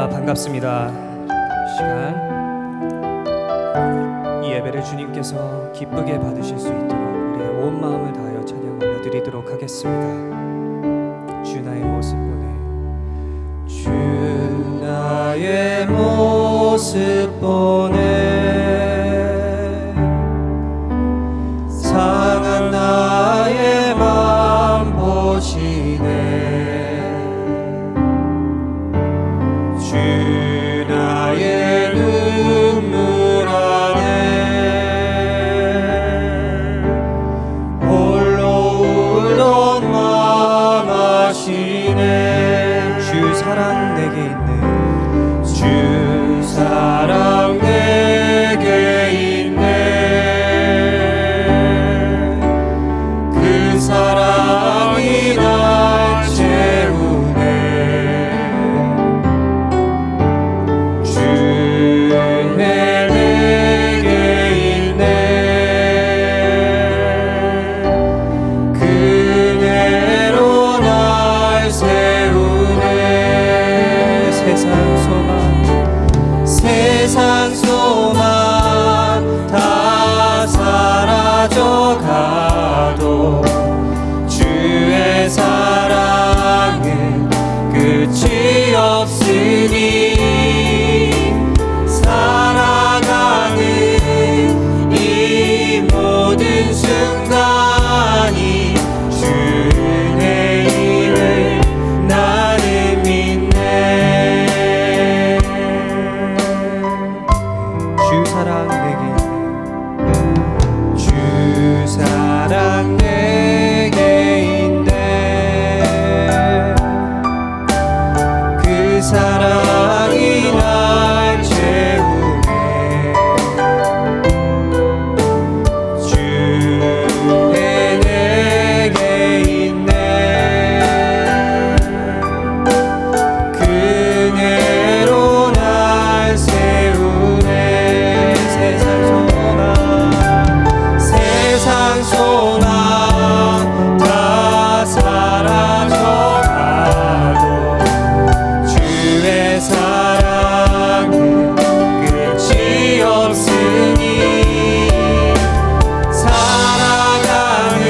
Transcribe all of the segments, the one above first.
반갑습니다. 시간 이 예배를 주님께서 기쁘게 받으실 수 있도록 우리의 온 마음을 다하여 찬양 올려드리도록 하겠습니다. 주 나의 모습 보내, 주 나의 모습 보내, 상한 나의 맘 보시네. 주 나의 눈물 안에 홀로 울던 맘 아시네. 주 사랑 내게 있네, 주 사랑 내게 있네. 그 사랑이 날 채우네. 세상 소망 다 사라져가도 주의 사랑은 끝이 없으니 살아가는 이 모든 순간이 주의 일을 나는 믿네. 주 사랑 내게 있네, 주 사랑 내게 있네. 그 사랑이 날 채우네. 주의 내게 있네. 그네로 날 세우네. 세상 소망 다 사라져가도 주의 사랑은 끝이 없으니 살아가는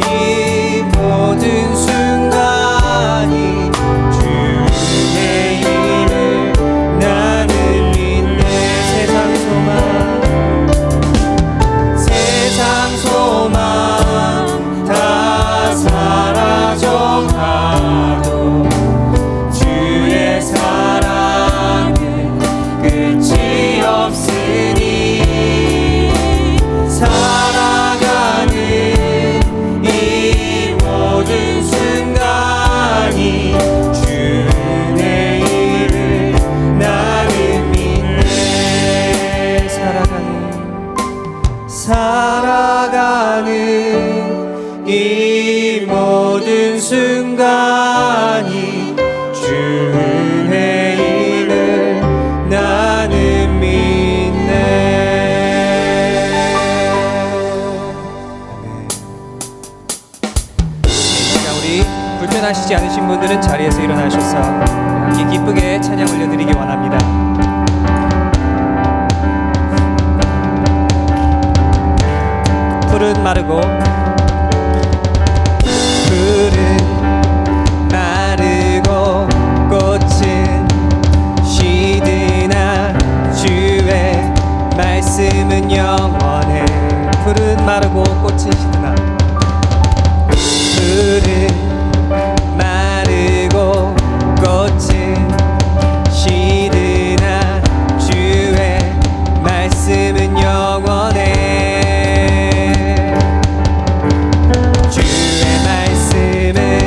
이 모든 순간이 주의 일을 나는 믿네. 세상 소망 다 사라져가도 주의 사랑은 끝이 없으니 살아가는 이 모든 순간이 주의 일을 나는 믿네. 살아가는 이 모든 순간이 주의 일을 나는 믿네. 아멘. 자, 우리 불편하시지 않으신 분들은 자리에서 일어나셔서 함께 기쁘게 찬양 올려드리기 원합니다. 푸른 마르고 꽃은 시드나 주의 말씀은 영원해. 푸른 마르고 꽃은 시드나, 푸른 마르고 꽃은 시드나 주의 말씀은 영원해. 주의 말씀은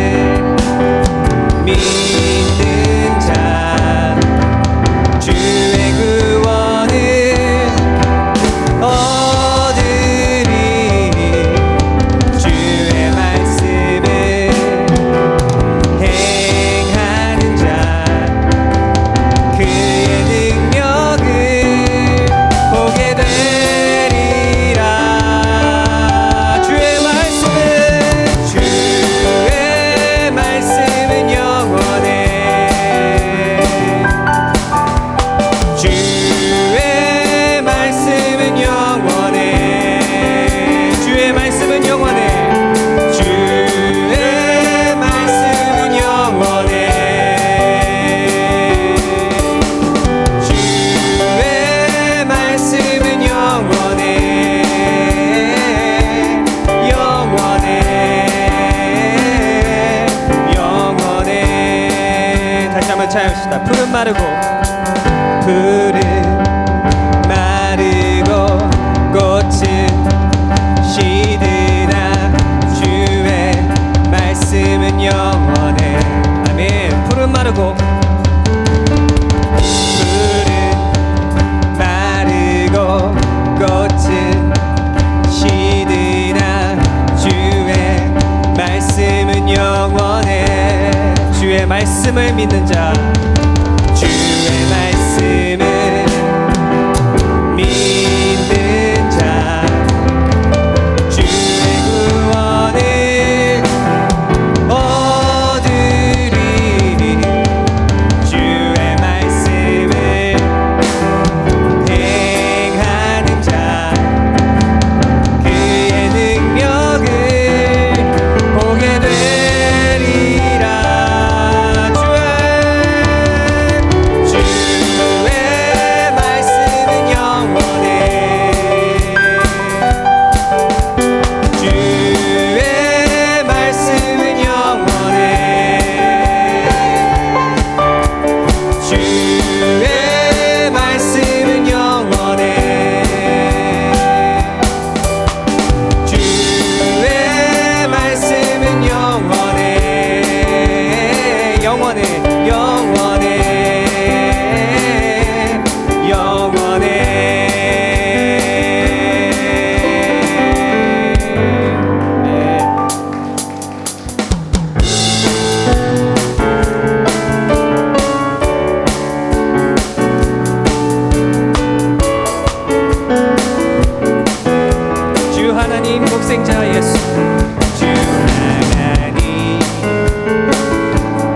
찬양합시다. 푸른 마르고 꽃은 시드나 주의 말씀은 영원해. 아멘. 푸른 마르고 꽃은 시드나 주의 말씀은 영원해. 주의 말씀을 믿는 자, 주의 말씀을 믿는 자, 주의 구원을 얻으리. 주의 말씀을 행하는 자, 그의 능력을 보게 되리라. 주의 말씀은 영원해. 주의 말씀은 영원해. 주의 말씀은 영원해. 주의 말씀은 영원해. 영원해. 영원해. 영원해. 주 하나님 독생자 예수, 주 하나님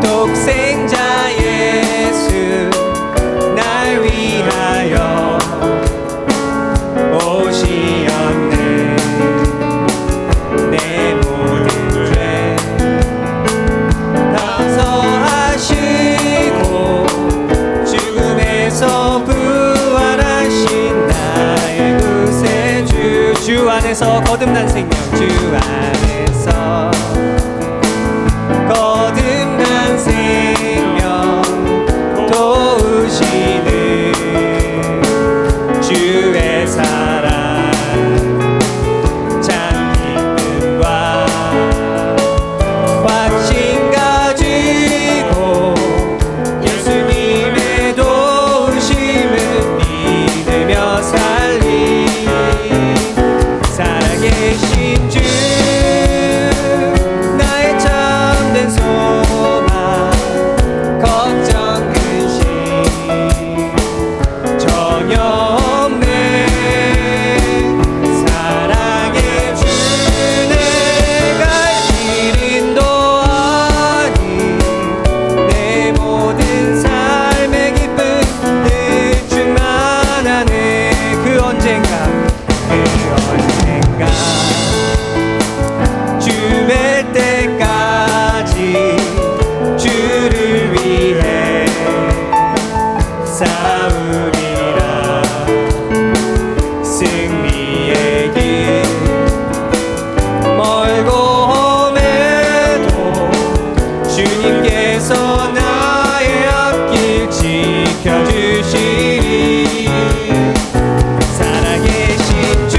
독생자 예수, 날 위하여 오시었네. 내 모든 죄 용서하시고 죽음에서 부활하신 나의 구세주. 주 안에서 거듭난 생명, 주 안에서 거듭난 생명 도우시는 주의 사랑, 참 기쁨과 확신 가지고 예수님의 도우심을 믿으며 살리. 살아계신 주, 나의 참된 소망, 걱정 근심 전혀 없네. 사랑의 주, 내가 길 인도하니 내 모든 삶의 기쁨 늘 충만하네. 그 언젠가 주뵐 때까지 주를 위해 싸우리라. 승리의 길 멀고 험해도 주님께서 나의 앞길 지켜주시리. 살아계신 주,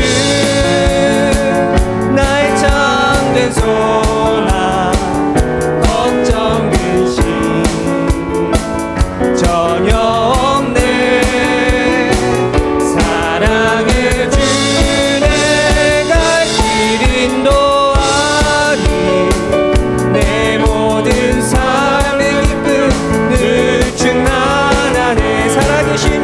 나의 참된 소망, 걱정 근심 전혀 없네. 사랑의 주, 내가 길 인도하니 내 모든 삶의 기쁨 늘 충만하네. 살아계신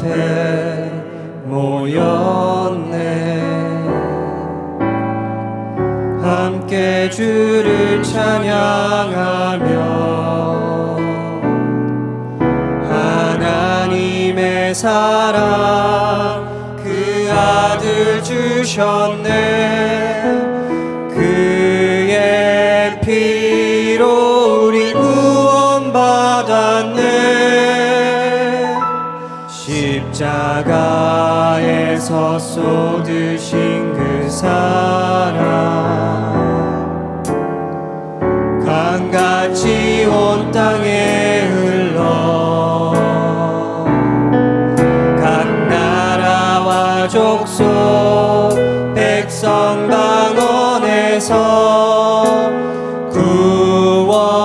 앞에 모였네. 함께 주를 찬양하며 하나님의 사랑 그 아들 주셨네. 그의 피로 우리 구원받았네. 십자가에서 쏟으신 그 사랑 강같이 온 땅에 흘러 각 나라와 족속 백성 방언에서 구원받고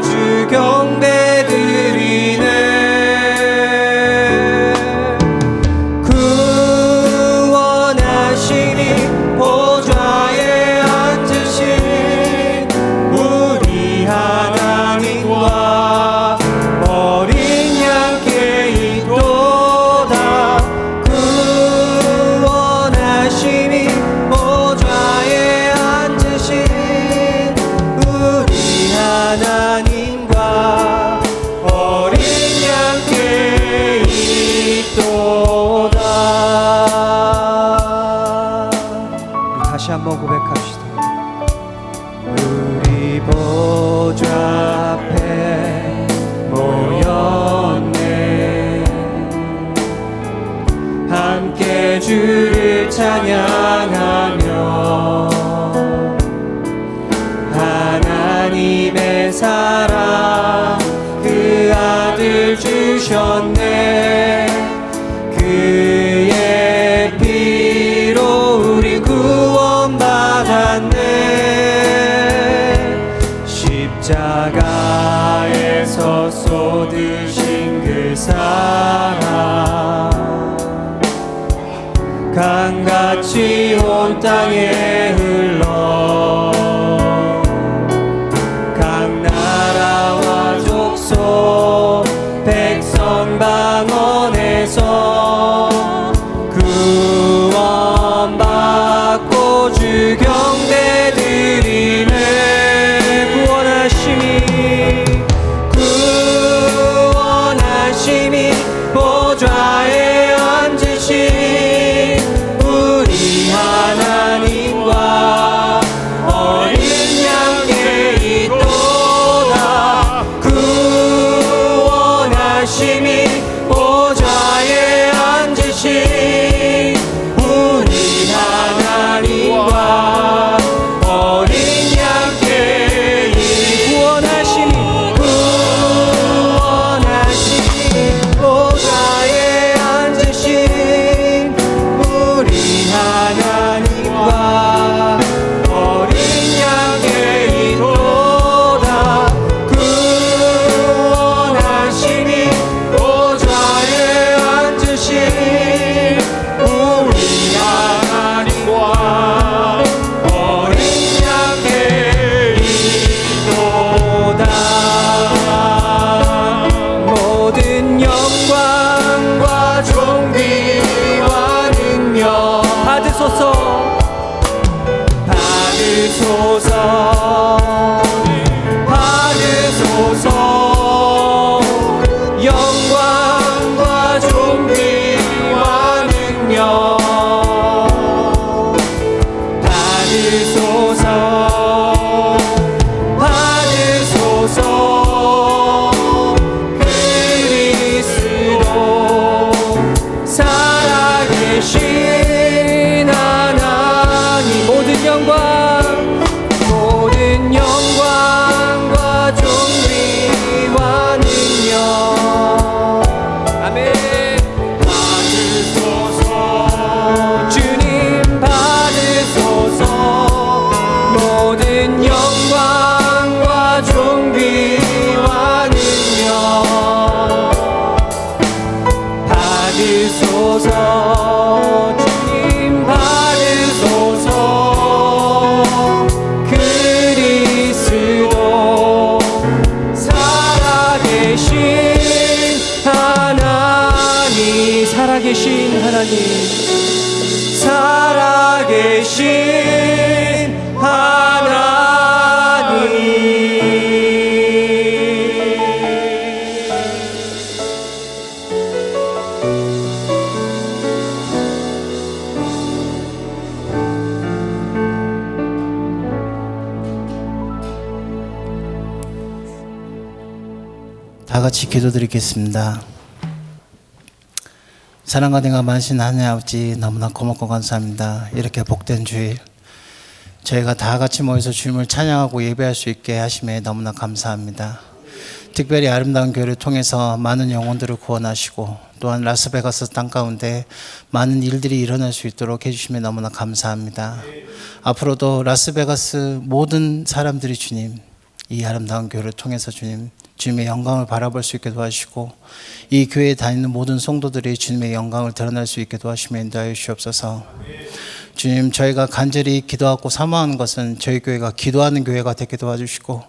주 경배 드리네. 구원하시니 보좌에 앉으신 우리 하나님과 어린 양께 있도다. 구원하시니 보좌에 앉으신 우리 하나님과 어린 양께 있도다. 우리 다시 한번 고백합시다. 우리 보좌 앞에 모였네. 함께 주를 찬양하며 하나님의 사랑 그 아들 주셨네. 그의 피로 우리 구원받았네. 십자가에서 쏟으신 그 사랑 강같이 온 땅에 흘러 각 나라와 족속 백성 방언에서 구원받고 주 경배 드리네. 구원하심이 보좌에 앉으신 우리 하나님과 어린 양께 있도다. 구원하심이 보좌에 앉으신 우리 하나님과 어린 양께 구원하심이 보좌에 앉으신 우리 하나님과 어린 양께 있도다. 구원하심이 보좌에 앉으신 우리 하나님과 어린 양께 있도다. 모든 영광과 존귀와 능력 받으소서. 영광과 존귀와 능력 받으소서. 그리스도 살아계신 하나님 모든 영광과 존귀와 능력 아멘 받으소서. 주님 받으소서. 모든 영광과 존귀와 능력 받으소서. 주님 받으소서. 그리스도 살아계신 하나님 살아계신 하나님, 살아계신 하나님. 다 같이 기도드리겠습니다. 사랑과 능력 많으신 하나님 아버지, 너무나 고맙고 감사합니다. 이렇게 복된 주일 저희가 다 같이 모여서 주님을 찬양하고 예배할 수 있게 하심에 너무나 감사합니다. 특별히 아름다운 교회를 통해서 많은 영혼들을 구원하시고 또한 라스베가스 땅 가운데 많은 일들이 일어날 수 있도록 해주심에 너무나 감사합니다. 앞으로도 라스베가스 모든 사람들이 주님, 이 아름다운 교회를 통해서 주님의 영광을 바라볼 수 있게 도와주시고, 이 교회에 다니는 모든 성도들이 주님의 영광을 드러낼 수 있게 도와주시며 인도하여 주시옵소서. 주님, 저희가 간절히 기도하고 사모하는 것은 저희 교회가 기도하는 교회가 되게 도와주시고,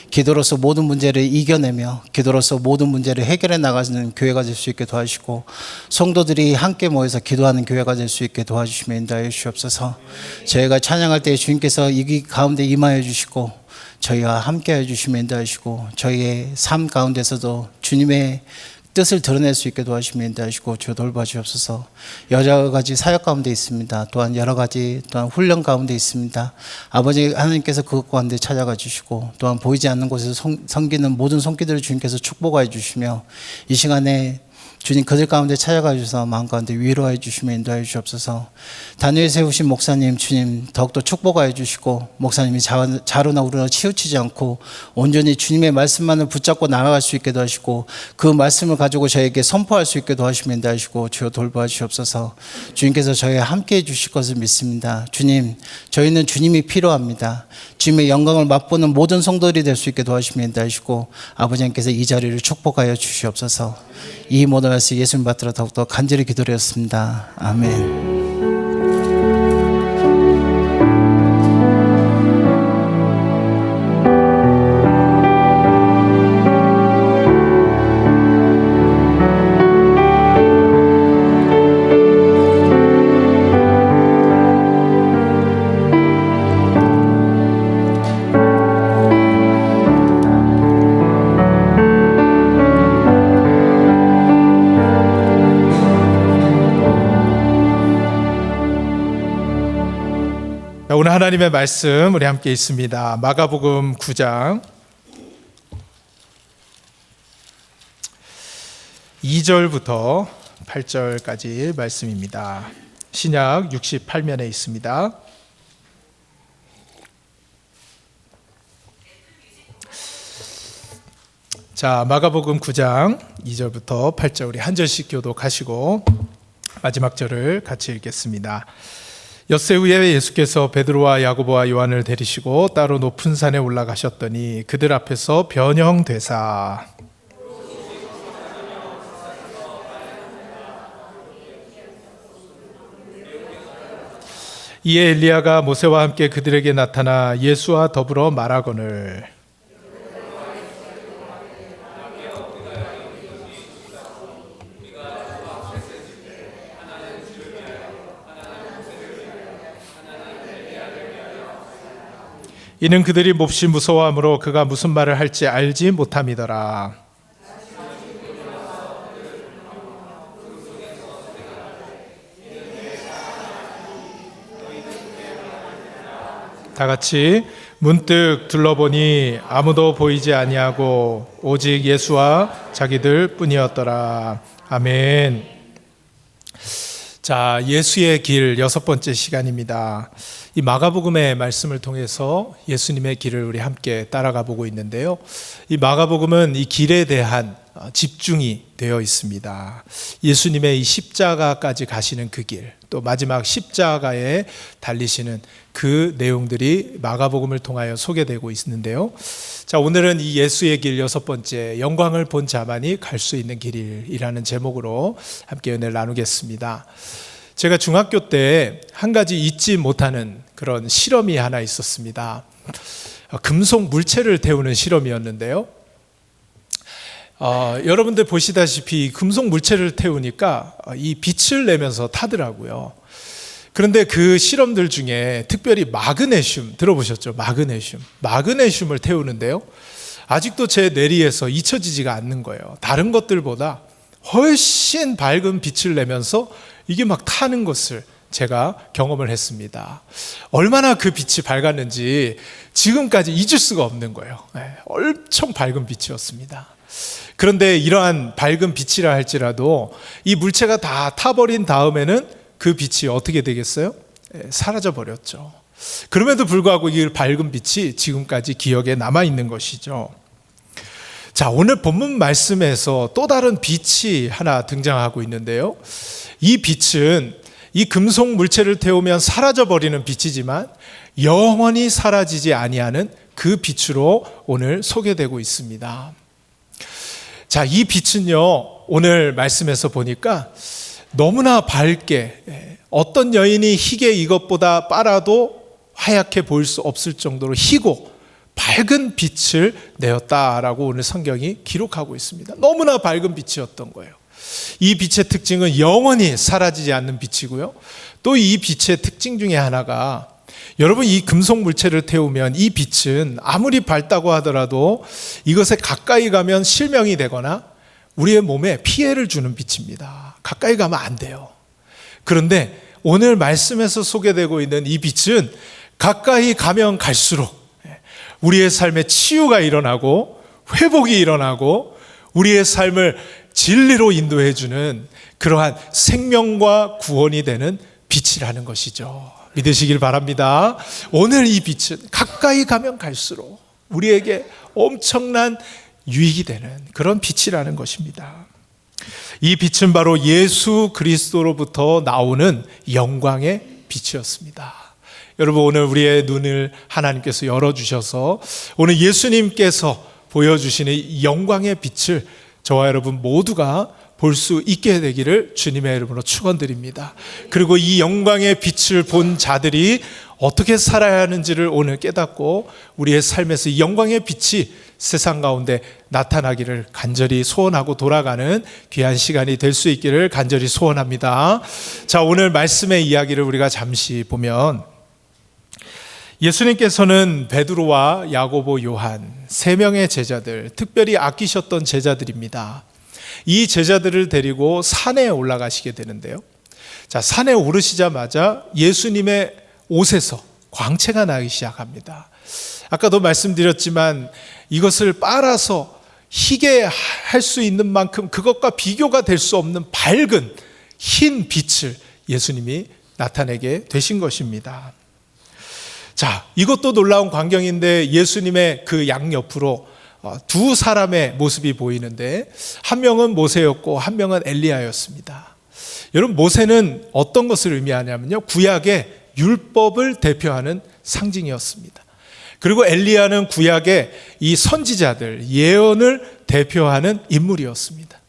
기도로서 모든 문제를 이겨내며 기도로서 모든 문제를 해결해 나가는 교회가 될 수 있게 도와주시고, 성도들이 함께 모여서 기도하는 교회가 될 수 있게 도와주시며 인도하여 주시옵소서. 저희가 찬양할 때 주님께서 이 가운데 임하여 주시고 저희와 함께 해주시면 인도하시고, 저희의 삶 가운데서도 주님의 뜻을 드러낼 수 있게 도와주시면 인도하시고 주 돌봐주옵소서. 여러 가지 사역 가운데 있습니다. 또한 여러 가지 또한 훈련 가운데 있습니다. 아버지 하나님께서 그것 가운데 찾아가 주시고, 또한 보이지 않는 곳에서 섬기는 모든 손길들을 주님께서 축복하여 주시며, 이 시간에 주님 그들 가운데 찾아가 주셔서 마음 가운데 위로해 주시며 인도해 주시옵소서. 단위에 세우신 목사님 주님 더욱더 축복하여 주시고, 목사님이 자로나 우러나 치우치지 않고 온전히 주님의 말씀만을 붙잡고 나아갈 수 있게 도와주시고, 그 말씀을 가지고 저에게 선포할 수 있게 도와주시며 인도하시고 주여 돌봐 주시옵소서. 주님께서 저희와 함께 해 주실 것을 믿습니다. 주님, 저희는 주님이 필요합니다. 주님의 영광을 맛보는 모든 성도들이 될 수 있게 도와주시며 인도하시고, 아버지께서 이 자리를 축복하여 주시옵소서. 이 모든 말씀 예수님 받들어 더욱더 간절히 기도드렸습니다. 아멘. 오늘 하나님의 말씀 우리 함께 있습니다. 마가복음 9장 2절부터 8절까지 말씀입니다. 신약 68면에 있습니다. 자, 마가복음 9장 2절부터 8절 우리 한 절씩 교독하시고 마지막 절을 같이 읽겠습니다. 엿새 후에 예수께서 베드로와 야고보와 요한을 데리시고 따로 높은 산에 올라가셨더니 그들 앞에서 변형되사 이에 엘리야가 모세와 함께 그들에게 나타나 예수와 더불어 말하거늘 이는 그들이 몹시 무서워하므로 그가 무슨 말을 할지 알지 못함이더라. 다 같이 문득 둘러보니 아무도 보이지 아니하고 오직 예수와 자기들 뿐이었더라. 아멘. 자, 예수의 길 6번째 시간입니다. 이 마가복음의 말씀을 통해서 예수님의 길을 우리 함께 따라가 보고 있는데요. 이 마가복음은 이 길에 대한 집중이 되어 있습니다. 예수님의 이 십자가까지 가시는 그 길, 또 마지막 십자가에 달리시는 그 내용들이 마가복음을 통하여 소개되고 있는데요. 자, 오늘은 이 예수의 길 6번째, 영광을 본 자만이 갈 수 있는 길이라는 제목으로 함께 은혜를 나누겠습니다. 제가 중학교 때 한 가지 잊지 못하는 그런 실험이 하나 있었습니다. 금속 물체를 태우는 실험이었는데요. 여러분들 보시다시피 금속 물체를 태우니까 이 빛을 내면서 타더라고요. 그런데 그 실험들 중에 특별히 마그네슘 들어보셨죠? 마그네슘을 태우는데요. 아직도 제 뇌리에서 잊혀지지가 않는 거예요. 다른 것들보다 훨씬 밝은 빛을 내면서 이게 막 타는 것을 제가 경험을 했습니다. 얼마나 그 빛이 밝았는지 지금까지 잊을 수가 없는 거예요. 엄청 밝은 빛이었습니다. 그런데 이러한 밝은 빛이라 할지라도 이 물체가 다 타버린 다음에는 그 빛이 어떻게 되겠어요? 사라져 버렸죠. 그럼에도 불구하고 이 밝은 빛이 지금까지 기억에 남아있는 것이죠. 자, 오늘 본문 말씀에서 또 다른 빛이 하나 등장하고 있는데요. 이 빛은 이 금속 물체를 태우면 사라져 버리는 빛이지만 영원히 사라지지 아니하는 그 빛으로 오늘 소개되고 있습니다. 자, 이 빛은요, 오늘 말씀에서 보니까 너무나 밝게, 어떤 여인이 희게 이것보다 빨아도 하얗게 보일 수 없을 정도로 희고 밝은 빛을 내었다라고 오늘 성경이 기록하고 있습니다. 너무나 밝은 빛이었던 거예요. 이 빛의 특징은 영원히 사라지지 않는 빛이고요. 또 이 빛의 특징 중에 하나가, 여러분, 이 금속 물체를 태우면 이 빛은 아무리 밝다고 하더라도 이것에 가까이 가면 실명이 되거나 우리의 몸에 피해를 주는 빛입니다. 가까이 가면 안 돼요. 그런데 오늘 말씀에서 소개되고 있는 이 빛은 가까이 가면 갈수록 우리의 삶에 치유가 일어나고 회복이 일어나고 우리의 삶을 진리로 인도해 주는 그러한 생명과 구원이 되는 빛이라는 것이죠. 믿으시길 바랍니다. 오늘 이 빛은 가까이 가면 갈수록 우리에게 엄청난 유익이 되는 그런 빛이라는 것입니다. 이 빛은 바로 예수 그리스도로부터 나오는 영광의 빛이었습니다. 여러분, 오늘 우리의 눈을 하나님께서 열어주셔서 오늘 예수님께서 보여주시는 이 영광의 빛을 저와 여러분 모두가 볼 수 있게 되기를 주님의 이름으로 축원드립니다. 그리고 이 영광의 빛을 본 자들이 어떻게 살아야 하는지를 오늘 깨닫고 우리의 삶에서 이 영광의 빛이 세상 가운데 나타나기를 간절히 소원하고 돌아가는 귀한 시간이 될 수 있기를 간절히 소원합니다. 자, 오늘 말씀의 이야기를 우리가 잠시 보면, 예수님께서는 베드로와 야고보, 요한 세 명의 제자들, 특별히 아끼셨던 제자들입니다. 이 제자들을 데리고 산에 올라가시게 되는데요. 자, 산에 오르시자마자 예수님의 옷에서 광채가 나기 시작합니다. 아까도 말씀드렸지만 이것을 빨아서 희게 할 수 있는 만큼 그것과 비교가 될 수 없는 밝은 흰 빛을 예수님이 나타내게 되신 것입니다. 자, 이것도 놀라운 광경인데 예수님의 그 양옆으로 두 사람의 모습이 보이는데, 한 명은 모세였고 한 명은 엘리야였습니다. 여러분, 모세는 어떤 것을 의미하냐면요, 구약의 율법을 대표하는 상징이었습니다. 그리고 엘리야는 구약의 이 선지자들, 예언을 대표하는 인물이었습니다.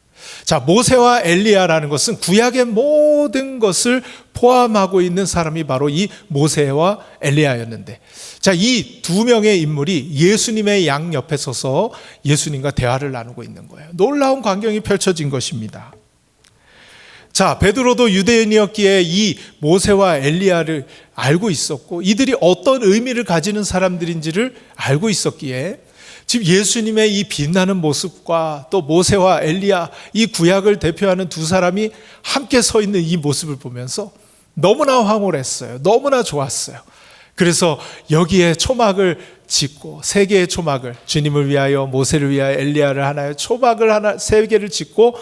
자, 모세와 엘리야라는 것은 구약의 모든 것을 포함하고 있는 사람이 바로 이 모세와 엘리야였는데, 자, 이 두 명의 인물이 예수님의 양옆에 서서 예수님과 대화를 나누고 있는 거예요. 놀라운 광경이 펼쳐진 것입니다. 자, 베드로도 유대인이었기에 이 모세와 엘리야를 알고 있었고 이들이 어떤 의미를 가지는 사람들인지를 알고 있었기에 지금 예수님의 이 빛나는 모습과 또 모세와 엘리야, 이 구약을 대표하는 두 사람이 함께 서 있는 이 모습을 보면서 너무나 황홀했어요. 너무나 좋았어요. 그래서 여기에 초막을 짓고, 세 개의 초막을, 주님을 위하여, 모세를 위하여, 엘리야를 하나요, 초막을 하나, 세 개를 짓고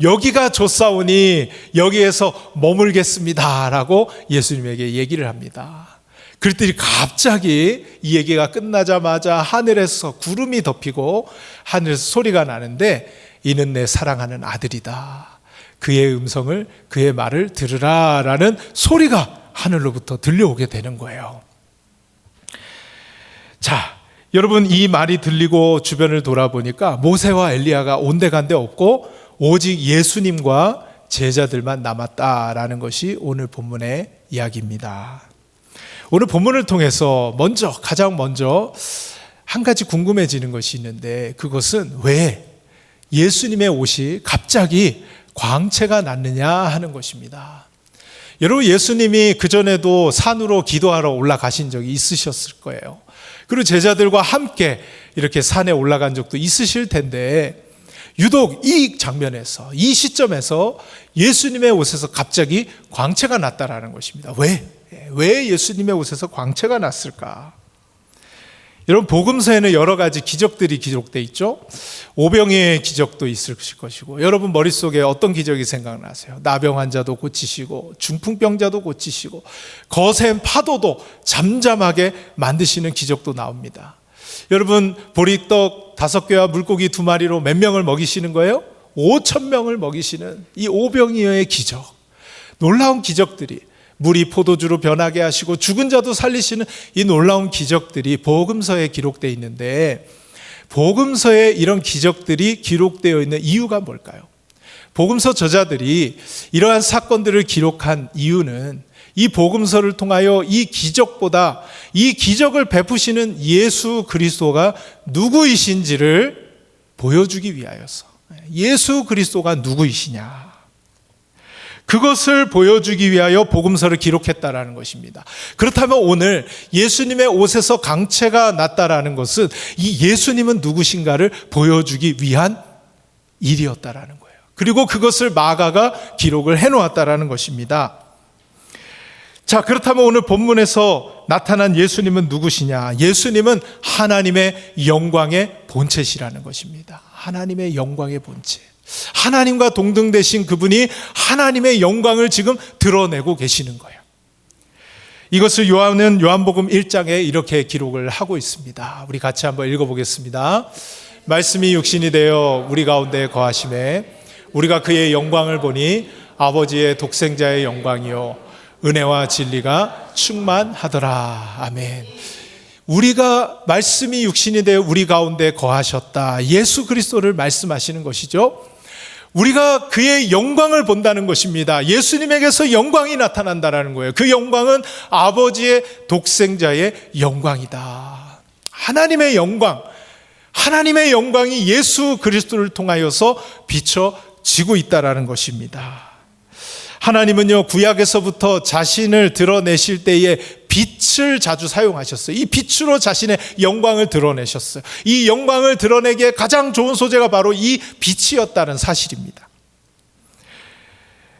여기가 좋사오니 여기에서 머물겠습니다 라고 예수님에게 얘기를 합니다. 그랬더니 갑자기 이 얘기가 끝나자마자 하늘에서 구름이 덮이고 하늘에서 소리가 나는데, 이는 내 사랑하는 아들이다, 그의 음성을, 그의 말을 들으라 라는 소리가 하늘로부터 들려오게 되는 거예요. 자, 여러분, 이 말이 들리고 주변을 돌아보니까 모세와 엘리야가 온데간데 없고 오직 예수님과 제자들만 남았다라는 것이 오늘 본문의 이야기입니다. 오늘 본문을 통해서 가장 먼저 한 가지 궁금해지는 것이 있는데, 그것은 왜 예수님의 옷이 갑자기 광채가 났느냐 하는 것입니다. 여러분, 예수님이 그전에도 산으로 기도하러 올라가신 적이 있으셨을 거예요. 그리고 제자들과 함께 이렇게 산에 올라간 적도 있으실 텐데, 유독 이 장면에서, 이 시점에서 예수님의 옷에서 갑자기 광채가 났다라는 것입니다. 왜 것님의 옷에서 광채가 났을까? 여러분, 복음서에는 여러 가지 기적들이 기록되어 있죠. 오병이의 기적도 있을 것이고, 여러분 머릿속에 어떤 기적이 생각나세요? 나병 환자도 고치시고, 중풍병자도 고치시고, 거센 파도도 잠잠하게 만드시는 기적도 나옵니다. 여러분, 보리떡 5개와 물고기 2마리로 몇 명을 먹이시는 거예요? 5,000명을 먹이시는 이 오병이어의 기적, 놀라운 기적들이, 물이 포도주로 변하게 하시고 죽은 자도 살리시는 이 놀라운 기적들이 복음서에 기록되어 있는데, 복음서에 이런 기적들이 기록되어 있는 이유가 뭘까요? 복음서 저자들이 이러한 사건들을 기록한 이유는 이 복음서를 통하여 이 기적보다 이 기적을 베푸시는 예수 그리스도가 누구이신지를 보여주기 위하여서, 예수 그리스도가 누구이시냐, 그것을 보여주기 위하여 복음서를 기록했다라는 것입니다. 그렇다면 오늘 예수님의 옷에서 광채가 났다라는 것은 이 예수님은 누구신가를 보여주기 위한 일이었다라는 거예요. 그리고 그것을 마가가 기록을 해놓았다라는 것입니다. 자, 그렇다면 오늘 본문에서 나타난 예수님은 누구시냐? 예수님은 하나님의 영광의 본체시라는 것입니다. 하나님의 영광의 본체. 하나님과 동등되신 그분이 하나님의 영광을 지금 드러내고 계시는 거예요. 이것을 요한은 요한복음 1장에 이렇게 기록을 하고 있습니다. 우리 같이 한번 읽어보겠습니다. 말씀이 육신이 되어 우리 가운데 거하심에 우리가 그의 영광을 보니 아버지의 독생자의 영광이요 은혜와 진리가 충만하더라. 아멘. 우리가 말씀이 육신이 되어 우리 가운데 거하셨다. 예수 그리스도를 말씀하시는 것이죠. 우리가 그의 영광을 본다는 것입니다. 예수님에게서 영광이 나타난다는 거예요. 그 영광은 아버지의 독생자의 영광이다. 하나님의 영광, 하나님의 영광이 예수 그리스도를 통하여서 비춰지고 있다는 것입니다. 하나님은요, 구약에서부터 자신을 드러내실 때에 빛을 자주 사용하셨어요. 이 빛으로 자신의 영광을 드러내셨어요. 이 영광을 드러내기에 가장 좋은 소재가 바로 이 빛이었다는 사실입니다.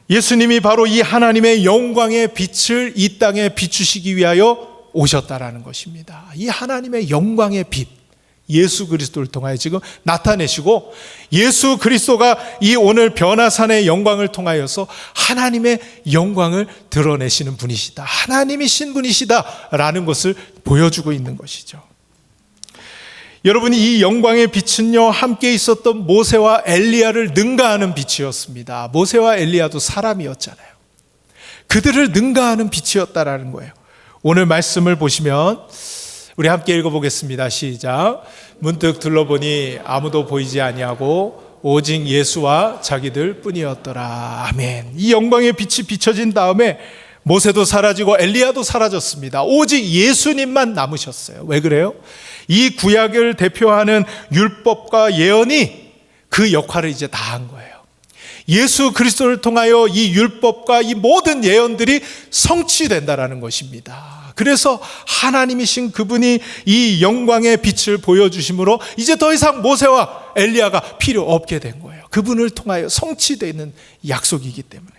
예수님이 바로 이 하나님의 영광의 빛을 이 땅에 비추시기 위하여 오셨다라는 것입니다. 이 하나님의 영광의 빛, 예수 그리스도를 통하여 지금 나타내시고, 예수 그리스도가 이 오늘 변화산의 영광을 통하여서 하나님의 영광을 드러내시는 분이시다, 하나님이신 분이시다라는 것을 보여주고 있는 것이죠. 여러분, 이 영광의 빛은요, 함께 있었던 모세와 엘리야를 능가하는 빛이었습니다. 모세와 엘리야도 사람이었잖아요. 그들을 능가하는 빛이었다라는 거예요. 오늘 말씀을 보시면 우리 함께 읽어보겠습니다. 시작. 문득 둘러보니 아무도 보이지 아니하고 오직 예수와 자기들 뿐이었더라. 아멘. 이 영광의 빛이 비춰진 다음에 모세도 사라지고 엘리야도 사라졌습니다. 오직 예수님만 남으셨어요. 왜 그래요? 이 구약을 대표하는 율법과 예언이 그 역할을 이제 다 한 거예요. 예수 그리스도를 통하여 이 율법과 이 모든 예언들이 성취된다라는 것입니다. 그래서 하나님이신 그분이 이 영광의 빛을 보여주심으로 이제 더 이상 모세와 엘리야가 필요 없게 된 거예요. 그분을 통하여 성취되는 약속이기 때문에.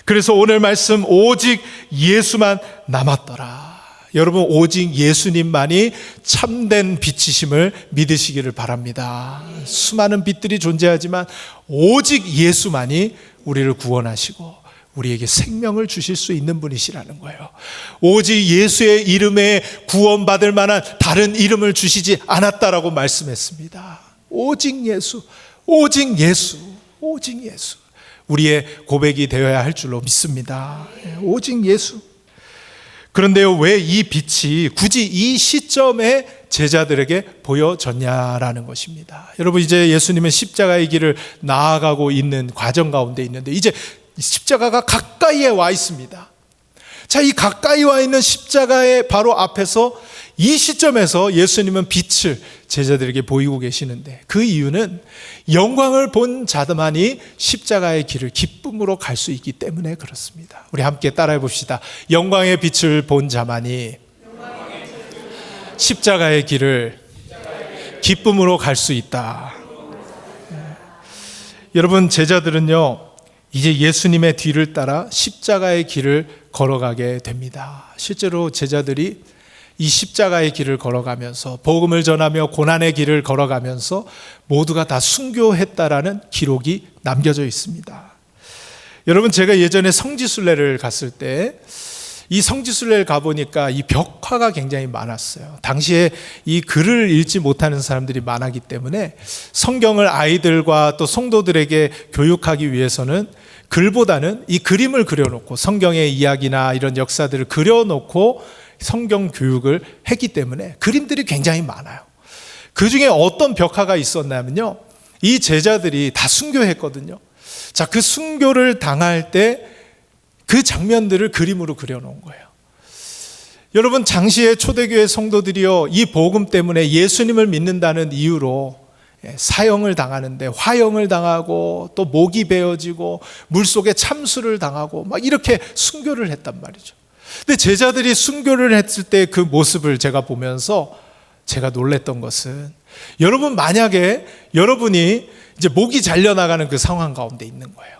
그래서 오늘 말씀, 오직 예수만 남았더라. 여러분, 오직 예수님만이 참된 빛이심을 믿으시기를 바랍니다. 수많은 빛들이 존재하지만 오직 예수만이 우리를 구원하시고 우리에게 생명을 주실 수 있는 분이시라는 거예요. 오직 예수의 이름에 구원받을 만한 다른 이름을 주시지 않았다라고 말씀했습니다. 오직 예수, 오직 예수, 오직 예수. 우리의 고백이 되어야 할 줄로 믿습니다. 오직 예수. 그런데요, 왜 이 빛이 굳이 이 시점에 제자들에게 보여졌냐라는 것입니다. 여러분, 이제 예수님은 십자가의 길을 나아가고 있는 과정 가운데 있는데 이제 십자가가 가까이에 와 있습니다. 자, 이 가까이 와 있는 십자가의 바로 앞에서 이 시점에서 예수님은 빛을 제자들에게 보이고 계시는데, 그 이유는 영광을 본 자만이 십자가의 길을 기쁨으로 갈 수 있기 때문에 그렇습니다. 우리 함께 따라해 봅시다. 영광의 빛을 본 자만이 십자가의 길을 기쁨으로 갈 수 있다. 여러분, 제자들은요, 이제 예수님의 뒤를 따라 십자가의 길을 걸어가게 됩니다. 실제로 제자들이 이 십자가의 길을 걸어가면서, 복음을 전하며 고난의 길을 걸어가면서 모두가 다 순교했다라는 기록이 남겨져 있습니다. 여러분, 제가 예전에 성지순례를 갔을 때 이 성지순례를 가보니까 이 벽화가 굉장히 많았어요. 당시에 이 글을 읽지 못하는 사람들이 많았기 때문에 성경을 아이들과 또 성도들에게 교육하기 위해서는 글보다는 이 그림을 그려놓고, 성경의 이야기나 이런 역사들을 그려놓고 성경 교육을 했기 때문에 그림들이 굉장히 많아요. 그 중에 어떤 벽화가 있었냐면요, 이 제자들이 다 순교했거든요. 자, 그 순교를 당할 때 그 장면들을 그림으로 그려놓은 거예요. 여러분, 당시에 초대교회 성도들이요, 이 복음 때문에 예수님을 믿는다는 이유로 사형을 당하는데, 화형을 당하고 또 목이 베어지고 물속에 참수를 당하고 막 이렇게 순교를 했단 말이죠. 근데 제자들이 순교를 했을 때 그 모습을 제가 보면서 제가 놀랬던 것은, 여러분, 만약에 여러분이 이제 목이 잘려나가는 그 상황 가운데 있는 거예요.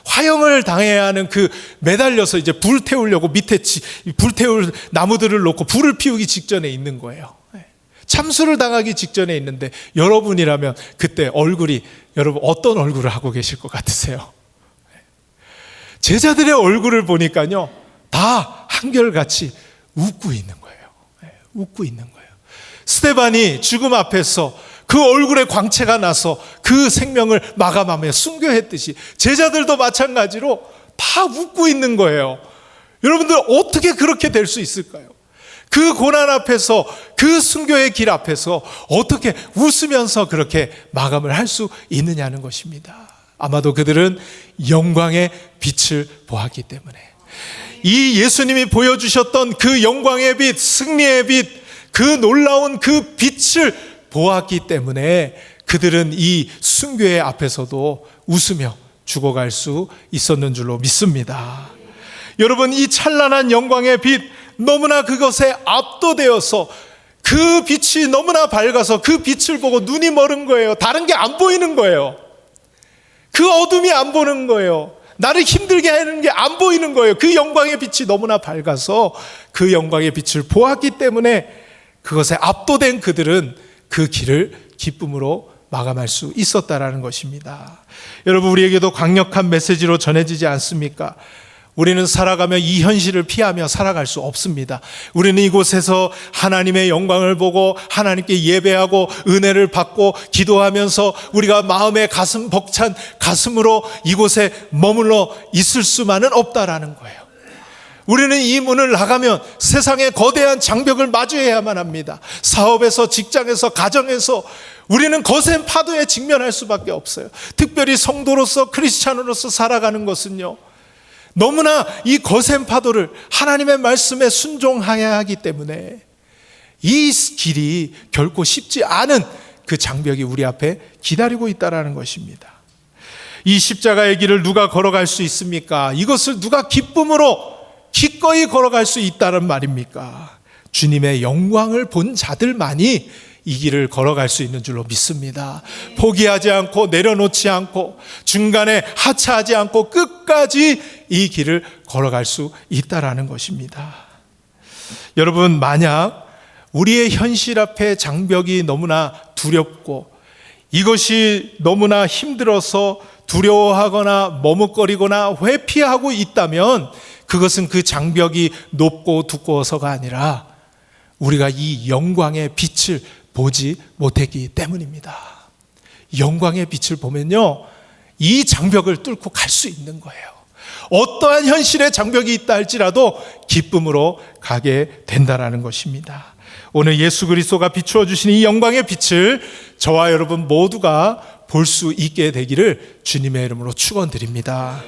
화형을 당해야 하는 그 매달려서 이제 불 태우려고 밑에 불 태울 나무들을 놓고 불을 피우기 직전에 있는 거예요. 참수를 당하기 직전에 있는데, 여러분이라면 그때 얼굴이, 여러분 어떤 얼굴을 하고 계실 것 같으세요? 제자들의 얼굴을 보니까요, 다 한결같이 웃고 있는 거예요. 웃고 있는 거예요. 스데반이 죽음 앞에서 그 얼굴에 광채가 나서 그 생명을 마감하며 순교했듯이 제자들도 마찬가지로 다 웃고 있는 거예요. 여러분들, 어떻게 그렇게 될 수 있을까요? 그 고난 앞에서, 그 순교의 길 앞에서 어떻게 웃으면서 그렇게 마감을 할 수 있느냐는 것입니다. 아마도 그들은 영광의 빛을 보았기 때문에, 이 예수님이 보여주셨던 그 영광의 빛, 승리의 빛, 그 놀라운 그 빛을 보았기 때문에 그들은 이 순교의 앞에서도 웃으며 죽어갈 수 있었는 줄로 믿습니다. 여러분, 이 찬란한 영광의 빛, 너무나 그것에 압도되어서 그 빛이 너무나 밝아서 그 빛을 보고 눈이 멀은 거예요. 다른 게 안 보이는 거예요. 그 어둠이 안 보는 거예요. 나를 힘들게 하는 게 안 보이는 거예요. 그 영광의 빛이 너무나 밝아서 그 영광의 빛을 보았기 때문에 그것에 압도된 그들은 그 길을 기쁨으로 마감할 수 있었다라는 것입니다. 여러분, 우리에게도 강력한 메시지로 전해지지 않습니까? 우리는 살아가며 이 현실을 피하며 살아갈 수 없습니다. 우리는 이곳에서 하나님의 영광을 보고 하나님께 예배하고 은혜를 받고 기도하면서 우리가 마음의 가슴 벅찬 가슴으로 이곳에 머물러 있을 수만은 없다라는 거예요. 우리는 이 문을 나가면 세상의 거대한 장벽을 마주해야만 합니다. 사업에서, 직장에서, 가정에서 우리는 거센 파도에 직면할 수밖에 없어요. 특별히 성도로서, 크리스찬으로서 살아가는 것은요, 너무나 이 거센 파도를 하나님의 말씀에 순종해야 하기 때문에 이 길이 결코 쉽지 않은 그 장벽이 우리 앞에 기다리고 있다는 것입니다. 이 십자가의 길을 누가 걸어갈 수 있습니까? 이것을 누가 기쁨으로 기꺼이 걸어갈 수 있다는 말입니까? 주님의 영광을 본 자들만이 이 길을 걸어갈 수 있는 줄로 믿습니다. 포기하지 않고 내려놓지 않고 중간에 하차하지 않고 끝까지 이 길을 걸어갈 수 있다라는 것입니다. 여러분, 만약 우리의 현실 앞에 장벽이 너무나 두렵고 이것이 너무나 힘들어서 두려워하거나 머뭇거리거나 회피하고 있다면 그것은 그 장벽이 높고 두꺼워서가 아니라 우리가 이 영광의 빛을 보지 못했기 때문입니다. 영광의 빛을 보면요, 이 장벽을 뚫고 갈 수 있는 거예요. 어떠한 현실의 장벽이 있다 할지라도 기쁨으로 가게 된다라는 것입니다. 오늘 예수 그리스도가 비추어 주신 이 영광의 빛을 저와 여러분 모두가 볼 수 있게 되기를 주님의 이름으로 축원드립니다.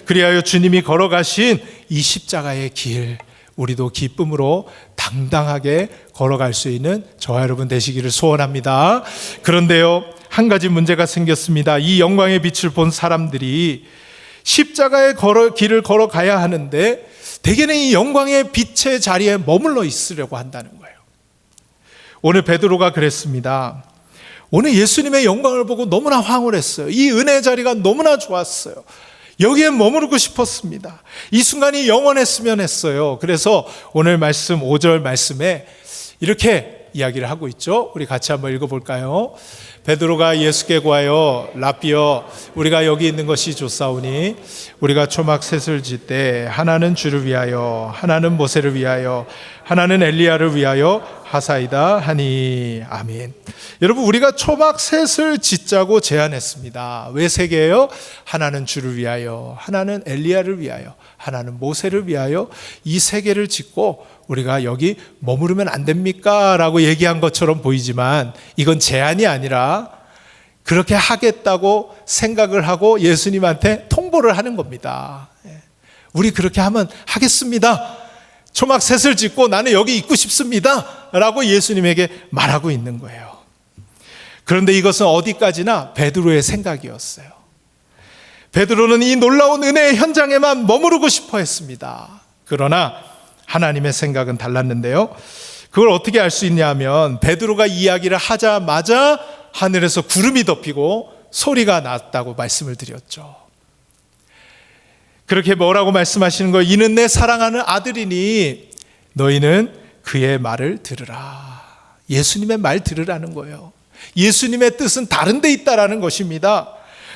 그리하여 주님이 걸어가신 이 십자가의 길, 우리도 기쁨으로 당당하게 걸어갈 수 있는 저와 여러분 되시기를 소원합니다. 그런데요, 한 가지 문제가 생겼습니다. 이 영광의 빛을 본 사람들이 십자가의 길을 걸어가야 하는데 대개는 이 영광의 빛의 자리에 머물러 있으려고 한다는 거예요. 오늘 베드로가 그랬습니다. 오늘 예수님의 영광을 보고 너무나 황홀했어요. 이 은혜의 자리가 너무나 좋았어요. 여기에 머무르고 싶었습니다. 이 순간이 영원했으면 했어요. 그래서 오늘 말씀 5절 말씀에 이렇게 이야기를 하고 있죠. 우리 같이 한번 읽어볼까요? 베드로가 예수께 구하여 랍비여, 우리가 여기 있는 것이 좋사오니 우리가 초막 셋을 짓되 하나는 주를 위하여, 하나는 모세를 위하여, 하나는 엘리야를 위하여 하사이다 하니. 아멘. 여러분, 우리가 초막 셋을 짓자고 제안했습니다. 왜 세 개예요? 하나는 주를 위하여, 하나는 엘리야를 위하여, 하나는 모세를 위하여, 이 세 개를 짓고 우리가 여기 머무르면 안 됩니까? 라고 얘기한 것처럼 보이지만 이건 제안이 아니라 그렇게 하겠다고 생각을 하고 예수님한테 통보를 하는 겁니다. 우리 그렇게 하면 하겠습니다. 초막 셋을 짓고 나는 여기 있고 싶습니다. 라고 예수님에게 말하고 있는 거예요. 그런데 이것은 어디까지나 베드로의 생각이었어요. 베드로는 이 놀라운 은혜의 현장에만 머무르고 싶어 했습니다. 그러나 하나님의 생각은 달랐는데요. 그걸 어떻게 알 수 있냐 하면 베드로가 이야기를 하자마자 하늘에서 구름이 덮이고 소리가 났다고 말씀을 드렸죠. 그렇게 뭐라고 말씀하시는 거예요? 이는 내 사랑하는 아들이니 너희는 그의 말을 들으라. 예수님의 말 들으라는 거예요. 예수님의 뜻은 다른 데 있다라는 것입니다.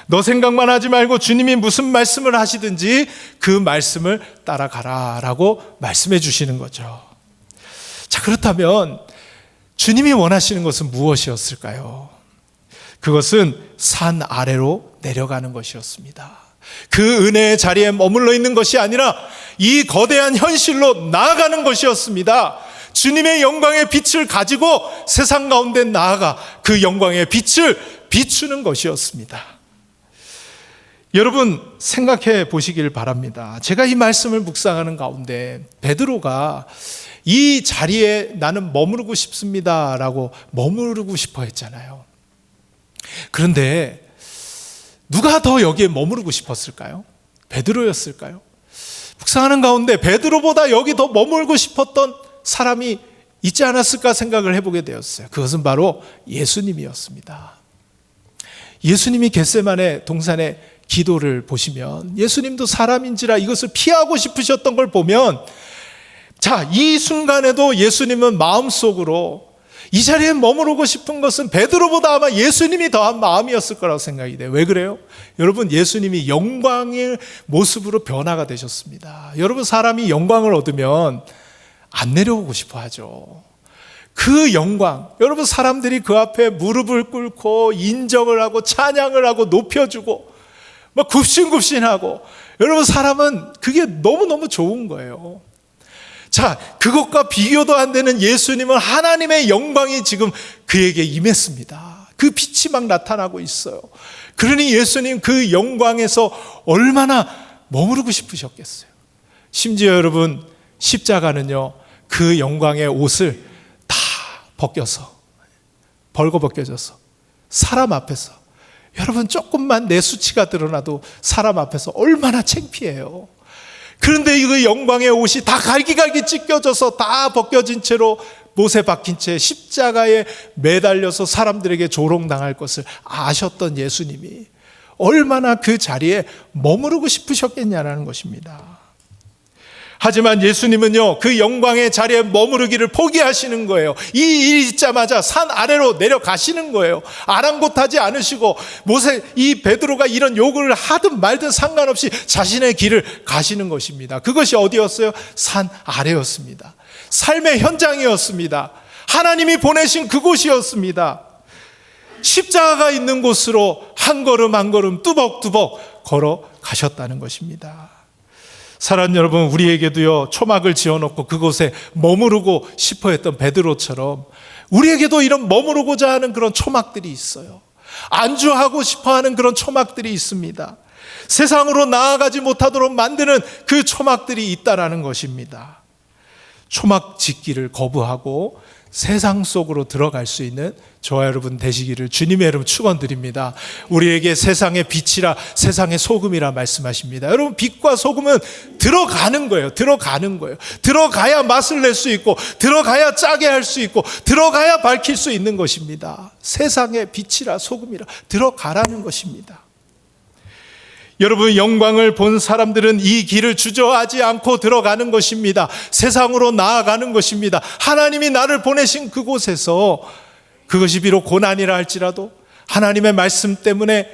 너 생각만 하지 말고 주님이 무슨 말씀을 하시든지 그 말씀을 따라가라 라고 말씀해 주시는 거죠. 자, 그렇다면 주님이 원하시는 것은 무엇이었을까요? 그것은 산 아래로 내려가는 것이었습니다. 그 은혜의 자리에 머물러 있는 것이 아니라 이 거대한 현실로 나아가는 것이었습니다. 주님의 영광의 빛을 가지고 세상 가운데 나아가 그 영광의 빛을 비추는 것이었습니다. 여러분, 생각해 보시길 바랍니다. 제가 이 말씀을 묵상하는 가운데 베드로가 이 자리에 나는 머무르고 싶습니다 라고 머무르고 싶어 했잖아요. 그런데 누가 더 여기에 머무르고 싶었을까요? 베드로였을까요? 묵상하는 가운데 베드로보다 여기 더 머물고 싶었던 사람이 있지 않았을까 생각을 해보게 되었어요. 그것은 바로 예수님이었습니다. 예수님이 겟세마네 동산의 기도를 보시면 예수님도 사람인지라 이것을 피하고 싶으셨던 걸 보면, 자, 이 순간에도 예수님은 마음속으로 이 자리에 머무르고 싶은 것은 베드로보다 아마 예수님이 더한 마음이었을 거라고 생각이 돼요. 왜 그래요? 여러분, 예수님이 영광의 모습으로 변화가 되셨습니다. 여러분, 사람이 영광을 얻으면 안 내려오고 싶어 하죠. 그 영광, 여러분, 사람들이 그 앞에 무릎을 꿇고 인정을 하고 찬양을 하고 높여주고 막 굽신굽신하고, 여러분, 사람은 그게 너무너무 좋은 거예요. 자, 그것과 비교도 안 되는 예수님은 하나님의 영광이 지금 그에게 임했습니다. 그 빛이 막 나타나고 있어요. 그러니 예수님 그 영광에서 얼마나 머무르고 싶으셨겠어요. 심지어 여러분, 십자가는요, 그 영광의 옷을 다 벗겨서, 벌거벗겨져서 사람 앞에서, 여러분, 조금만 내 수치가 드러나도 사람 앞에서 얼마나 창피해요. 그런데 그 영광의 옷이 다 갈기갈기 찢겨져서 다 벗겨진 채로 못에 박힌 채 십자가에 매달려서 사람들에게 조롱당할 것을 아셨던 예수님이 얼마나 그 자리에 머무르고 싶으셨겠냐라는 것입니다. 하지만 예수님은요, 그 영광의 자리에 머무르기를 포기하시는 거예요. 이 일이 있자마자 산 아래로 내려가시는 거예요. 아랑곳하지 않으시고, 모세, 이 베드로가 이런 욕을 하든 말든 상관없이 자신의 길을 가시는 것입니다. 그것이 어디였어요? 산 아래였습니다. 삶의 현장이었습니다. 하나님이 보내신 그곳이었습니다. 십자가가 있는 곳으로 한 걸음 한 걸음 뚜벅뚜벅 걸어가셨다는 것입니다. 사랑하는 여러분, 우리에게도요, 초막을 지어놓고 그곳에 머무르고 싶어 했던 베드로처럼 우리에게도 이런 머무르고자 하는 그런 초막들이 있어요. 안주하고 싶어 하는 그런 초막들이 있습니다. 세상으로 나아가지 못하도록 만드는 그 초막들이 있다라는 것입니다. 초막 짓기를 거부하고 세상 속으로 들어갈 수 있는 저와 여러분 되시기를 주님의 이름 축원드립니다. 우리에게 세상의 빛이라 세상의 소금이라 말씀하십니다. 여러분, 빛과 소금은 들어가는 거예요. 들어가는 거예요. 들어가야 맛을 낼 수 있고, 들어가야 짜게 할 수 있고, 들어가야 밝힐 수 있는 것입니다. 세상의 빛이라 소금이라 들어가라는 것입니다. 여러분, 영광을 본 사람들은 이 길을 주저하지 않고 들어가는 것입니다. 세상으로 나아가는 것입니다. 하나님이 나를 보내신 그곳에서 그것이 비록 고난이라 할지라도 하나님의 말씀 때문에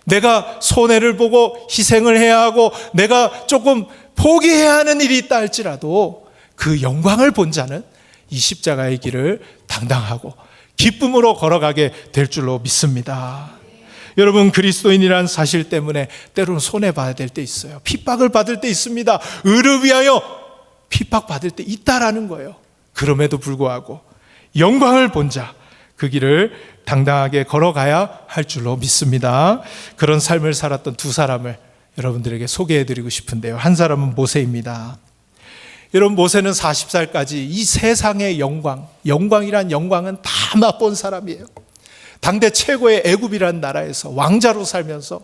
내가 손해를 보고 희생을 해야 하고 내가 조금 포기해야 하는 일이 있다 할지라도 그 영광을 본 자는 이 십자가의 길을 당당하고 기쁨으로 걸어가게 될 줄로 믿습니다. 여러분, 그리스도인이라는 사실 때문에 때로는 손해봐야 될 때 있어요. 핍박을 받을 때 있습니다. 의를 위하여 핍박받을 때 있다라는 거예요. 그럼에도 불구하고 영광을 본 자, 그 길을 당당하게 걸어가야 할 줄로 믿습니다. 그런 삶을 살았던 두 사람을 여러분들에게 소개해드리고 싶은데요. 한 사람은 모세입니다. 여러분, 모세는 40살까지 이 세상의 영광이란 영광은 다 맛본 사람이에요. 당대 최고의 애굽이라는 나라에서 왕자로 살면서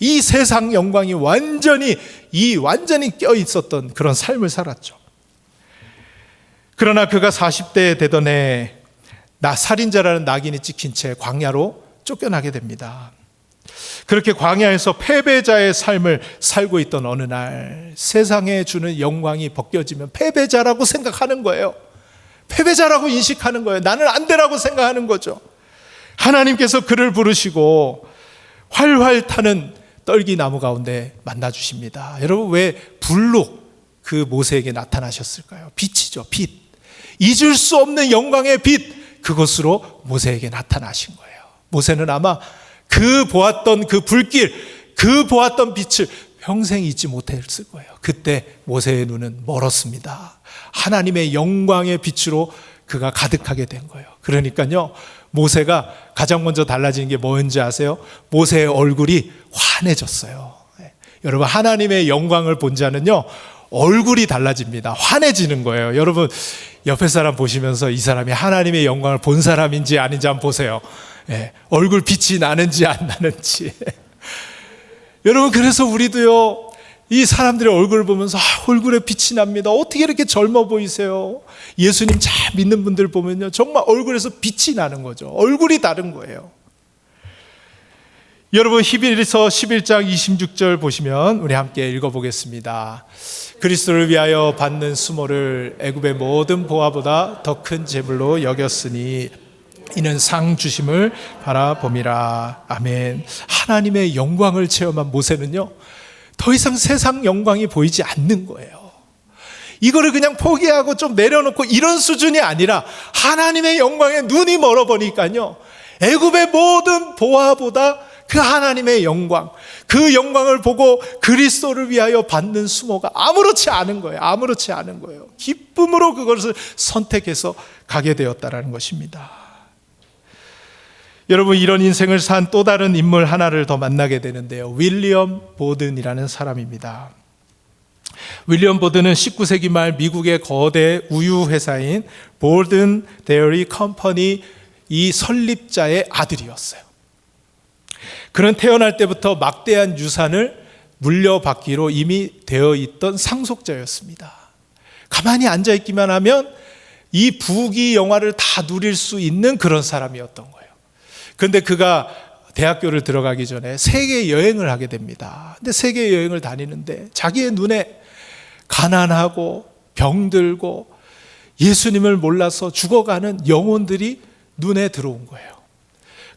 이 세상 영광이 완전히 껴 있었던 그런 삶을 살았죠. 그러나 그가 40대 되던 해 살인자라는 낙인이 찍힌 채 광야로 쫓겨나게 됩니다. 그렇게 광야에서 패배자의 삶을 살고 있던 어느 날 세상에 주는 영광이 벗겨지면 패배자라고 생각하는 거예요. 패배자라고 인식하는 거예요. 나는 안 되라고 생각하는 거죠. 하나님께서 그를 부르시고 활활 타는 떨기나무 가운데 만나주십니다. 여러분, 왜 불로 그 모세에게 나타나셨을까요? 빛이죠, 빛. 잊을 수 없는 영광의 빛, 그것으로 모세에게 나타나신 거예요. 모세는 아마 그 보았던 그 불길, 그 보았던 빛을 평생 잊지 못했을 거예요. 그때 모세의 눈은 멀었습니다. 하나님의 영광의 빛으로 그가 가득하게 된 거예요. 그러니까요, 모세가 가장 먼저 달라진 게 뭔지 아세요? 모세의 얼굴이 환해졌어요. 여러분, 하나님의 영광을 본 자는요, 얼굴이 달라집니다. 환해지는 거예요. 여러분, 옆에 사람 보시면서 이 사람이 하나님의 영광을 본 사람인지 아닌지 한번 보세요. 얼굴 빛이 나는지 안 나는지. 여러분, 그래서 우리도요, 이 사람들의 얼굴을 보면서 얼굴에 빛이 납니다. 어떻게 이렇게 젊어 보이세요? 예수님 잘 믿는 분들 보면요, 정말 얼굴에서 빛이 나는 거죠. 얼굴이 다른 거예요. 여러분, 히브리서 11장 26절 보시면 우리 함께 읽어보겠습니다. 그리스도를 위하여 받는 수모를 애굽의 모든 보화보다 더 큰 제물로 여겼으니 이는 상 주심을 바라봄이라. 아멘. 하나님의 영광을 체험한 모세는요, 더 이상 세상 영광이 보이지 않는 거예요. 이거를 그냥 포기하고 좀 내려놓고 이런 수준이 아니라 하나님의 영광에 눈이 멀어버리니까요, 애굽의 모든 보화보다 그 하나님의 영광, 그 영광을 보고 그리스도를 위하여 받는 수모가 아무렇지 않은 거예요. 아무렇지 않은 거예요. 기쁨으로 그것을 선택해서 가게 되었다라는 것입니다. 여러분, 이런 인생을 산 또 다른 인물 하나를 더 만나게 되는데요. 윌리엄 보든이라는 사람입니다. 윌리엄 보든은 19세기 말 미국의 거대 우유 회사인 보든 데어리 컴퍼니 이 설립자의 아들이었어요. 그는 태어날 때부터 막대한 유산을 물려받기로 이미 되어 있던 상속자였습니다. 가만히 앉아있기만 하면 이 부귀 영화를 다 누릴 수 있는 그런 사람이었던 거예요. 그런데 그가 대학교를 들어가기 전에 세계 여행을 하게 됩니다. 근데 세계 여행을 다니는데 자기의 눈에 가난하고 병들고 예수님을 몰라서 죽어가는 영혼들이 눈에 들어온 거예요.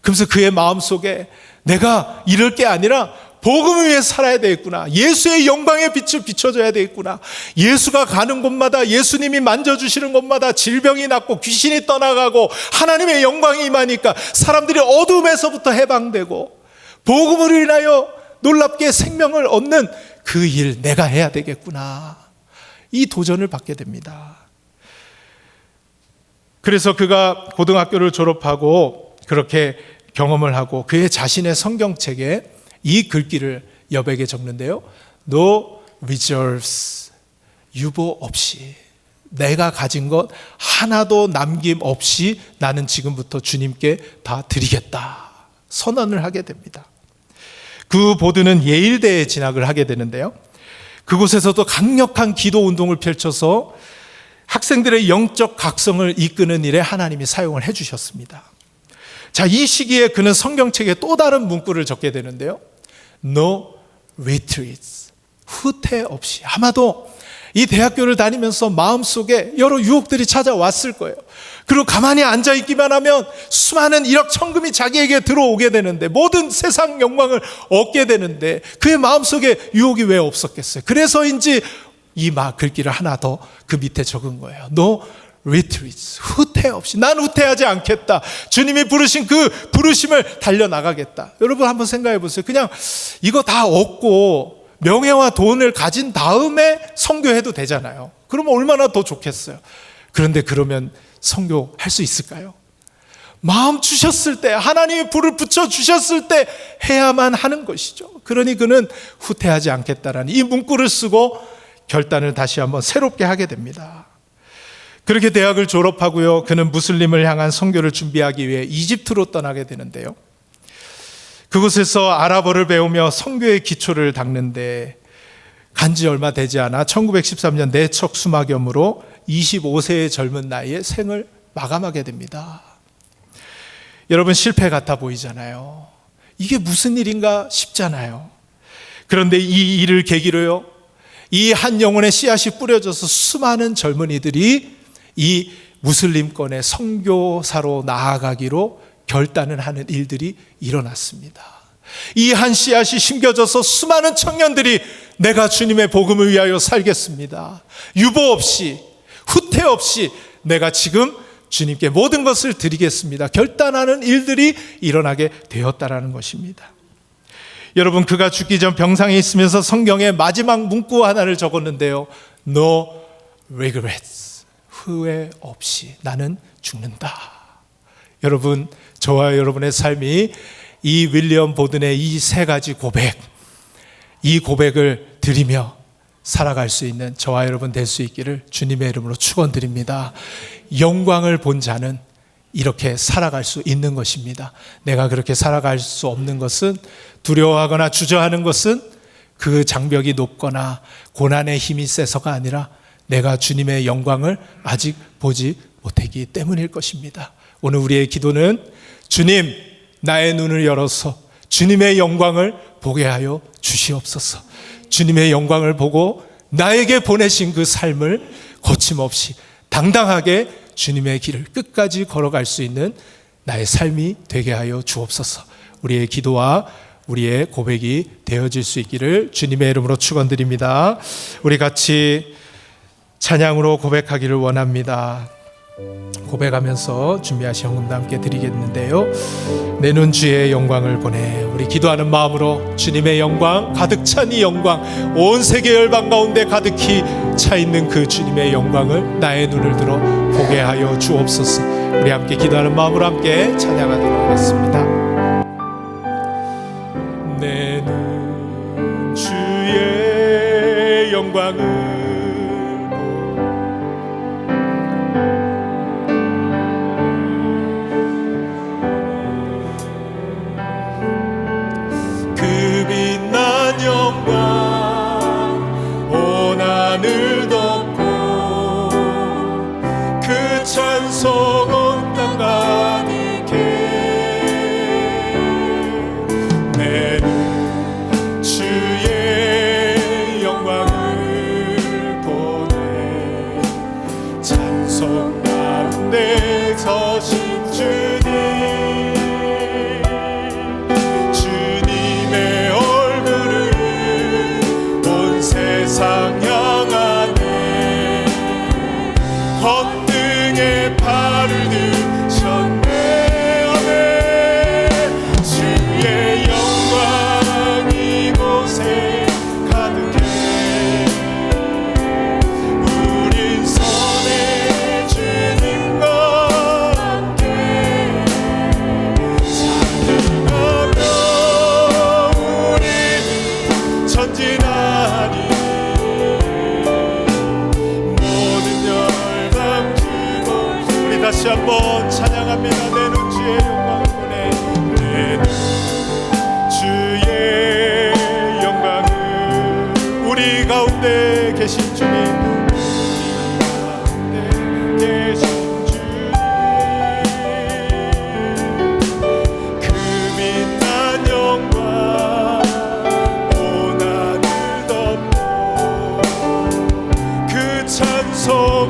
그래서 그의 마음속에 내가 이럴 게 아니라 복음을 위해 살아야 되겠구나. 예수의 영광의 빛을 비춰줘야 되겠구나. 예수가 가는 곳마다, 예수님이 만져주시는 곳마다 질병이 낫고 귀신이 떠나가고 하나님의 영광이 임하니까 사람들이 어둠에서부터 해방되고 복음을 인하여 놀랍게 생명을 얻는 그 일 내가 해야 되겠구나. 이 도전을 받게 됩니다. 그래서 그가 고등학교를 졸업하고 그렇게 경험을 하고 그의 자신의 성경책에 이 글귀를 여백에 적는데요. No reserves, 유보 없이 내가 가진 것 하나도 남김없이 나는 지금부터 주님께 다 드리겠다 선언을 하게 됩니다. 그 보드는 예일대에 진학을 하게 되는데요, 그곳에서도 강력한 기도 운동을 펼쳐서 학생들의 영적 각성을 이끄는 일에 하나님이 사용을 해주셨습니다. 자, 이 시기에 그는 성경책에 또 다른 문구를 적게 되는데요, No retreats, 후퇴 없이. 아마도 이 대학교를 다니면서 마음속에 여러 유혹들이 찾아왔을 거예요. 그리고 가만히 앉아있기만 하면 수많은 일확천금이 자기에게 들어오게 되는데, 모든 세상 영광을 얻게 되는데 그의 마음속에 유혹이 왜 없었겠어요? 그래서인지 이 글귀를 하나 더 그 밑에 적은 거예요. No retreats, 후퇴 없이. 난 후퇴하지 않겠다. 주님이 부르신 그 부르심을 달려나가겠다. 여러분 한번 생각해 보세요. 그냥 이거 다 얻고 명예와 돈을 가진 다음에 선교해도 되잖아요. 그러면 얼마나 더 좋겠어요. 그런데 그러면 선교할 수 있을까요? 마음 주셨을 때, 하나님이 불을 붙여주셨을 때 해야만 하는 것이죠. 그러니 그는 후퇴하지 않겠다라는 이 문구를 쓰고 결단을 다시 한번 새롭게 하게 됩니다. 그렇게 대학을 졸업하고요, 그는 무슬림을 향한 선교를 준비하기 위해 이집트로 떠나게 되는데요, 그곳에서 아랍어를 배우며 선교의 기초를 닦는데 간지 얼마 되지 않아 1913년 내척 수막염으로 25세의 젊은 나이에 생을 마감하게 됩니다. 여러분, 실패 같아 보이잖아요. 이게 무슨 일인가 싶잖아요. 그런데 이 일을 계기로요, 이 한 영혼의 씨앗이 뿌려져서 수많은 젊은이들이 이 무슬림권의 선교사로 나아가기로 결단을 하는 일들이 일어났습니다. 이 한 씨앗이 심겨져서 수많은 청년들이 내가 주님의 복음을 위하여 살겠습니다, 유보 없이 후퇴 없이 내가 지금 주님께 모든 것을 드리겠습니다, 결단하는 일들이 일어나게 되었다라는 것입니다. 여러분, 그가 죽기 전 병상에 있으면서 성경에 마지막 문구 하나를 적었는데요, No regrets, 후회 없이 나는 죽는다. 여러분, 저와 여러분의 삶이 이 윌리엄 보든의 이 세 가지 고백, 이 고백을 드리며 살아갈 수 있는 저와 여러분 될 수 있기를 주님의 이름으로 축원드립니다. 영광을 본 자는 이렇게 살아갈 수 있는 것입니다. 내가 그렇게 살아갈 수 없는 것은, 두려워하거나 주저하는 것은 그 장벽이 높거나 고난의 힘이 세서가 아니라 내가 주님의 영광을 아직 보지 못했기 때문일 것입니다. 오늘 우리의 기도는 주님, 나의 눈을 열어서 주님의 영광을 보게 하여 주시옵소서. 주님의 영광을 보고 나에게 보내신 그 삶을 거침없이 당당하게 주님의 길을 끝까지 걸어갈 수 있는 나의 삶이 되게 하여 주옵소서. 우리의 기도와 우리의 고백이 되어질 수 있기를 주님의 이름으로 축원드립니다. 우리 같이 찬양으로 고백하기를 원합니다. 고백하면서 준비하신 헌금도 함께 드리겠는데요, 내 눈 주의 영광을 보내. 우리 기도하는 마음으로 주님의 영광, 가득 찬 이 영광, 온 세계 열방 가운데 가득히 차 있는 그 주님의 영광을 나의 눈을 들어 보게 하여 주옵소서. 우리 함께 기도하는 마음으로 함께 찬양하도록 하겠습니다. 내 눈 주의 영광을 찬송 땅 가득해. 내 눈 주의 영광을 보내. 찬송 가운데 서신 주님, 주님의 얼굴을 온 세상 향하네. 권능의 발을 드셨네. 아멘. 주의 영광 이곳에 가득해. 우린 선의 주님과 함께 찬양하며 우리는 전진하니. 우리 가운데 계신 주님,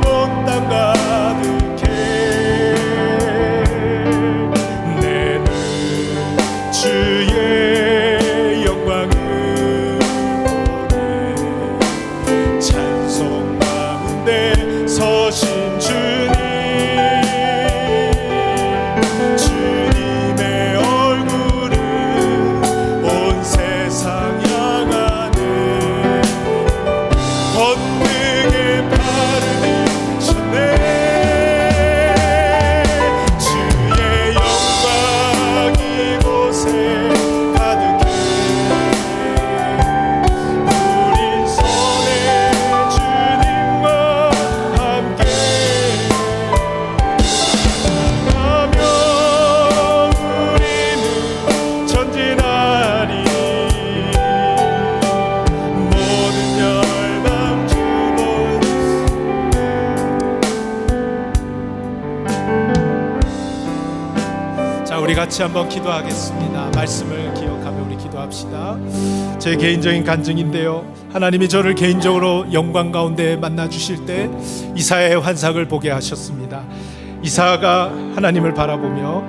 온 땅 가득해 내는 주의 영광을 보내 찬송 가운데 서신 주님 주님의 얼굴을 온 세상 향하네 권능의 발을 주의 영광 이곳에 가득해 우리 손에 주님과 함께 하며 우리는 전진하리 모든 열방 주보 자, 우리 같이 한번 기도하겠습니다. 말씀을 기억하며 우리 기도합시다. 제 개인적인 간증인데요, 하나님이 저를 개인적으로 영광 가운데 만나 주실 때 이사야의 환상을 보게 하셨습니다. 이사야가 하나님을 바라보며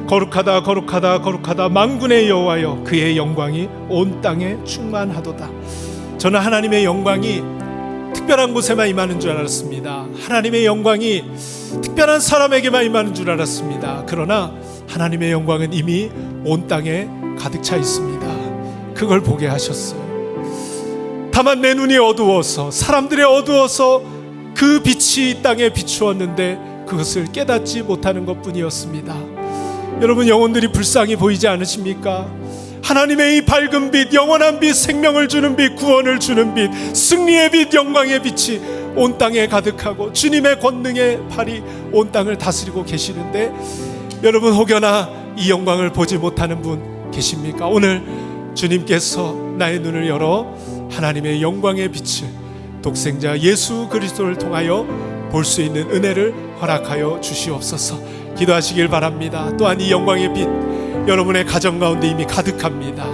거룩하다 거룩하다 거룩하다 만군의 여호와여 그의 영광이 온 땅에 충만하도다. 저는 하나님의 영광이 특별한 곳에만 임하는 줄 알았습니다. 하나님의 영광이 특별한 사람에게만 임하는 줄 알았습니다. 그러나 하나님의 영광은 이미 온 땅에 가득 차 있습니다. 그걸 보게 하셨어요. 다만 내 눈이 어두워서, 사람들의 어두워서 그 빛이 이 땅에 비추었는데 그것을 깨닫지 못하는 것뿐이었습니다. 여러분, 영혼들이 불쌍히 보이지 않으십니까? 하나님의 이 밝은 빛, 영원한 빛, 생명을 주는 빛, 구원을 주는 빛, 승리의 빛, 영광의 빛이 온 땅에 가득하고 주님의 권능의 팔이 온 땅을 다스리고 계시는데 여러분, 혹여나 이 영광을 보지 못하는 분 계십니까? 오늘 주님께서 나의 눈을 열어 하나님의 영광의 빛을 독생자 예수 그리스도를 통하여 볼 수 있는 은혜를 허락하여 주시옵소서. 기도하시길 바랍니다. 또한 이 영광의 빛 여러분의 가정 가운데 이미 가득합니다.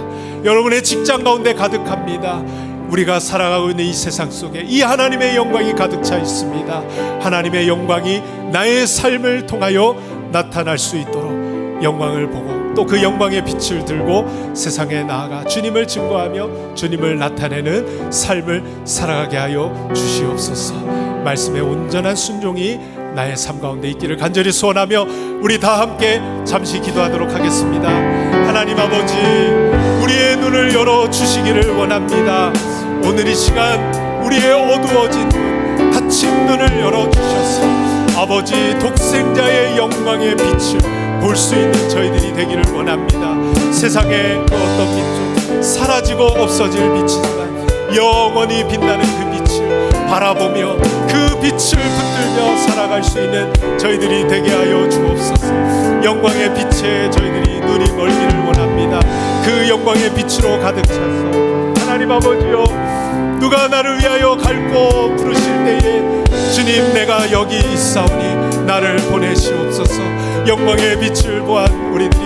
여러분의 직장 가운데 가득합니다. 우리가 살아가고 있는 이 세상 속에 이 하나님의 영광이 가득 차 있습니다. 하나님의 영광이 나의 삶을 통하여 나타날 수 있도록 영광을 보고 또 그 영광의 빛을 들고 세상에 나아가 주님을 증거하며 주님을 나타내는 삶을 살아가게 하여 주시옵소서. 말씀의 온전한 순종이 나의 삶 가운데 있기를 간절히 소원하며 우리 다 함께 잠시 기도하도록 하겠습니다. 하나님 아버지, 우리의 눈을 열어 주시기를 원합니다. 오늘 이 시간 우리의 어두워진 눈, 닫힌 눈을 열어 주셔서 아버지 독생자의 영광의 빛을 볼 수 있는 저희들이 되기를 원합니다. 세상의 그 어떤 빛도 사라지고 없어질 빛이지만 영원히 빛나는 그 빛을 바라보며 그 빛을 붙들며 살아갈 수 있는 저희들이 되게 하여 주옵소서. 영광의 빛에 저희들이 눈이 멀기를 원합니다. 그 영광의 빛으로 가득 차서 하나님 아버지여, 누가 나를 위하여 갈고 부르실 때에 주님 내가 여기 있사오니 나를 보내시옵소서. 영광의 빛을 보한 우리들이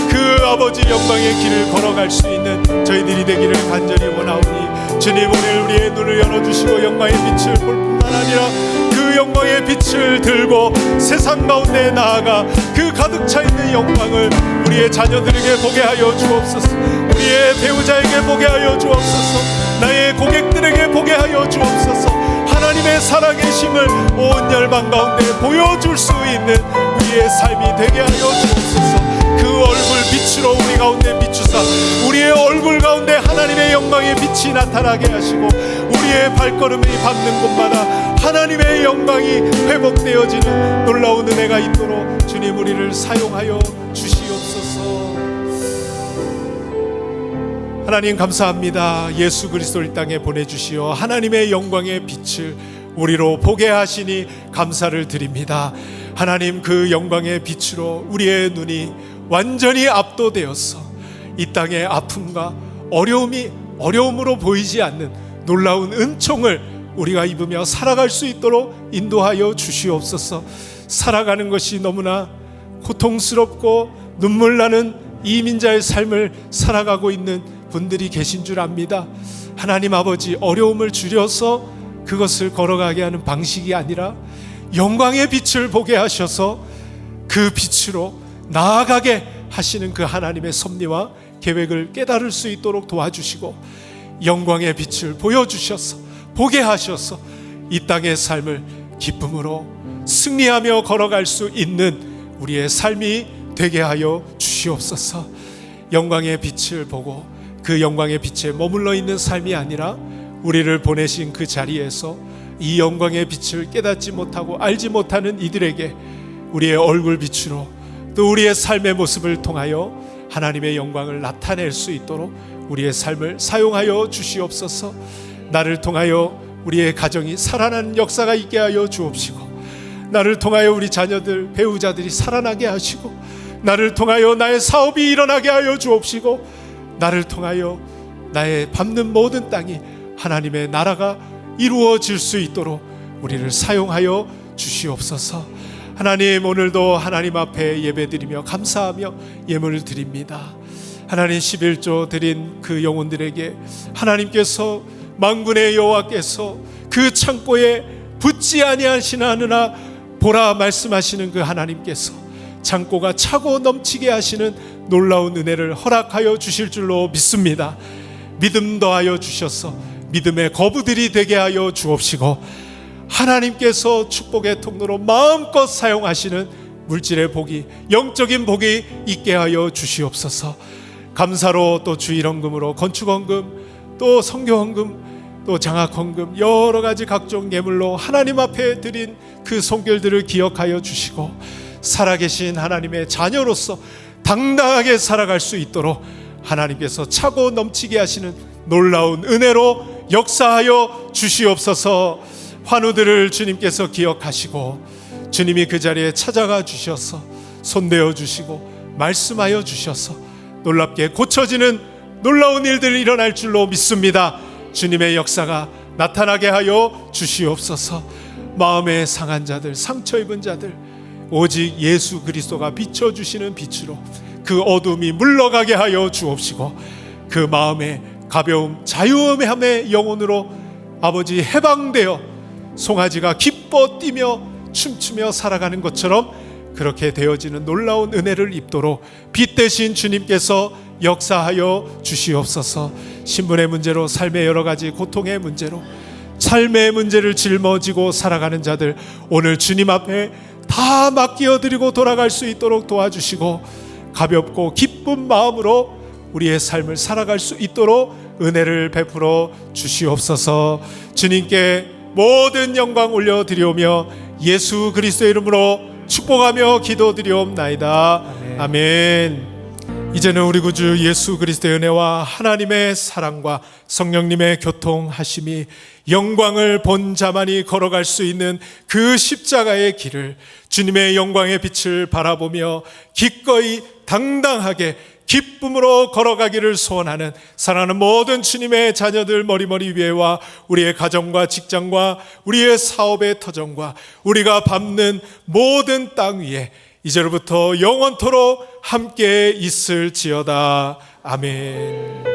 그 아버지 영광의 길을 걸어갈 수 있는 저희들이 되기를 간절히 원하오니 주님, 오늘 우리의 눈을 열어주시고 영광의 빛을 볼 뿐만 아니라 그 영광의 빛을 들고 세상 가운데 나아가 그 가득 차 있는 영광을 우리의 자녀들에게 보게 하여 주옵소서. 우리의 배우자에게 보게 하여 주옵소서. 나의 고객들에게 보게 하여 주옵소서. 하나님의 살아계심을 온 열방 가운데 보여줄 수 있는 우리의 삶이 되게 하여 주옵소서. 그 얼굴 빛으로 우리 가운데 비추사 우리의 얼굴 가운데 하나님의 영광의 빛이 나타나게 하시고 우리의 발걸음이 밟는 곳마다 하나님의 영광이 회복되어지는 놀라운 은혜가 있도록 주님 우리를 사용하여 주시옵소서. 하나님 감사합니다. 예수 그리스도를 이 땅에 보내주시어 하나님의 영광의 빛을 우리로 보게 하시니 감사를 드립니다. 하나님, 그 영광의 빛으로 우리의 눈이 완전히 압도되어서 이 땅의 아픔과 어려움으로 보이지 않는 놀라운 은총을 우리가 입으며 살아갈 수 있도록 인도하여 주시옵소서. 살아가는 것이 너무나 고통스럽고 눈물 나는 이민자의 삶을 살아가고 있는 분들이 계신 줄 압니다. 하나님 아버지, 어려움을 줄여서 그것을 걸어가게 하는 방식이 아니라 영광의 빛을 보게 하셔서 그 빛으로 나아가게 하시는 그 하나님의 섭리와 계획을 깨달을 수 있도록 도와주시고, 영광의 빛을 보여주셔서 보게 하셔서 이 땅의 삶을 기쁨으로 승리하며 걸어갈 수 있는 우리의 삶이 되게 하여 주시옵소서. 영광의 빛을 보고 그 영광의 빛에 머물러 있는 삶이 아니라 우리를 보내신 그 자리에서 이 영광의 빛을 깨닫지 못하고 알지 못하는 이들에게 우리의 얼굴 빛으로 또 우리의 삶의 모습을 통하여 하나님의 영광을 나타낼 수 있도록 우리의 삶을 사용하여 주시옵소서. 나를 통하여 우리의 가정이 살아나는 역사가 있게 하여 주옵시고, 나를 통하여 우리 자녀들, 배우자들이 살아나게 하시고, 나를 통하여 나의 사업이 일어나게 하여 주옵시고, 나를 통하여 나의 밟는 모든 땅이 하나님의 나라가 이루어질 수 있도록 우리를 사용하여 주시옵소서. 하나님, 오늘도 하나님 앞에 예배드리며 감사하며 예물을 드립니다. 하나님, 11조 드린 그 영혼들에게 하나님께서, 만군의 여호와께서 그 창고에 붙지 아니하시나느나 보라 말씀하시는 그 하나님께서 창고가 차고 넘치게 하시는 놀라운 은혜를 허락하여 주실 줄로 믿습니다. 믿음 더하여 주셔서 믿음의 거부들이 되게 하여 주옵시고, 하나님께서 축복의 통로로 마음껏 사용하시는 물질의 복이, 영적인 복이 있게 하여 주시옵소서. 감사로 또 주일헌금으로 건축헌금, 또 성교헌금, 또 장학헌금, 여러 가지 각종 예물로 하나님 앞에 드린 그 손길들을 기억하여 주시고, 살아계신 하나님의 자녀로서 당당하게 살아갈 수 있도록 하나님께서 차고 넘치게 하시는 놀라운 은혜로 역사하여 주시옵소서. 환우들을 주님께서 기억하시고 주님이 그 자리에 찾아가 주셔서 손대어 주시고 말씀하여 주셔서 놀랍게 고쳐지는 놀라운 일들이 일어날 줄로 믿습니다. 주님의 역사가 나타나게 하여 주시옵소서. 마음에 상한 자들, 상처 입은 자들, 오직 예수 그리스도가 비춰주시는 빛으로 그 어둠이 물러가게 하여 주옵시고, 그 마음에 가벼움, 자유함의 영혼으로 아버지 해방되어 송아지가 기뻐 뛰며 춤추며 살아가는 것처럼 그렇게 되어지는 놀라운 은혜를 입도록 빛 대신 주님께서 역사하여 주시옵소서. 신분의 문제로, 삶의 여러 가지 고통의 문제로, 삶의 문제를 짊어지고 살아가는 자들, 오늘 주님 앞에 다 맡겨드리고 돌아갈 수 있도록 도와주시고, 가볍고 기쁜 마음으로 우리의 삶을 살아갈 수 있도록 은혜를 베풀어 주시옵소서. 주님께 모든 영광 올려드리오며 예수 그리스도의 이름으로 축복하며 기도드리옵나이다. 아멘. 이제는 우리 구주 예수 그리스도의 은혜와 하나님의 사랑과 성령님의 교통하심이, 영광을 본 자만이 걸어갈 수 있는 그 십자가의 길을, 주님의 영광의 빛을 바라보며 기꺼이 당당하게 기쁨으로 걸어가기를 소원하는 사랑하는 모든 주님의 자녀들 머리머리 위에와 우리의 가정과 직장과 우리의 사업의 터전과 우리가 밟는 모든 땅 위에 이제로부터 영원토록 함께 있을지어다. 아멘.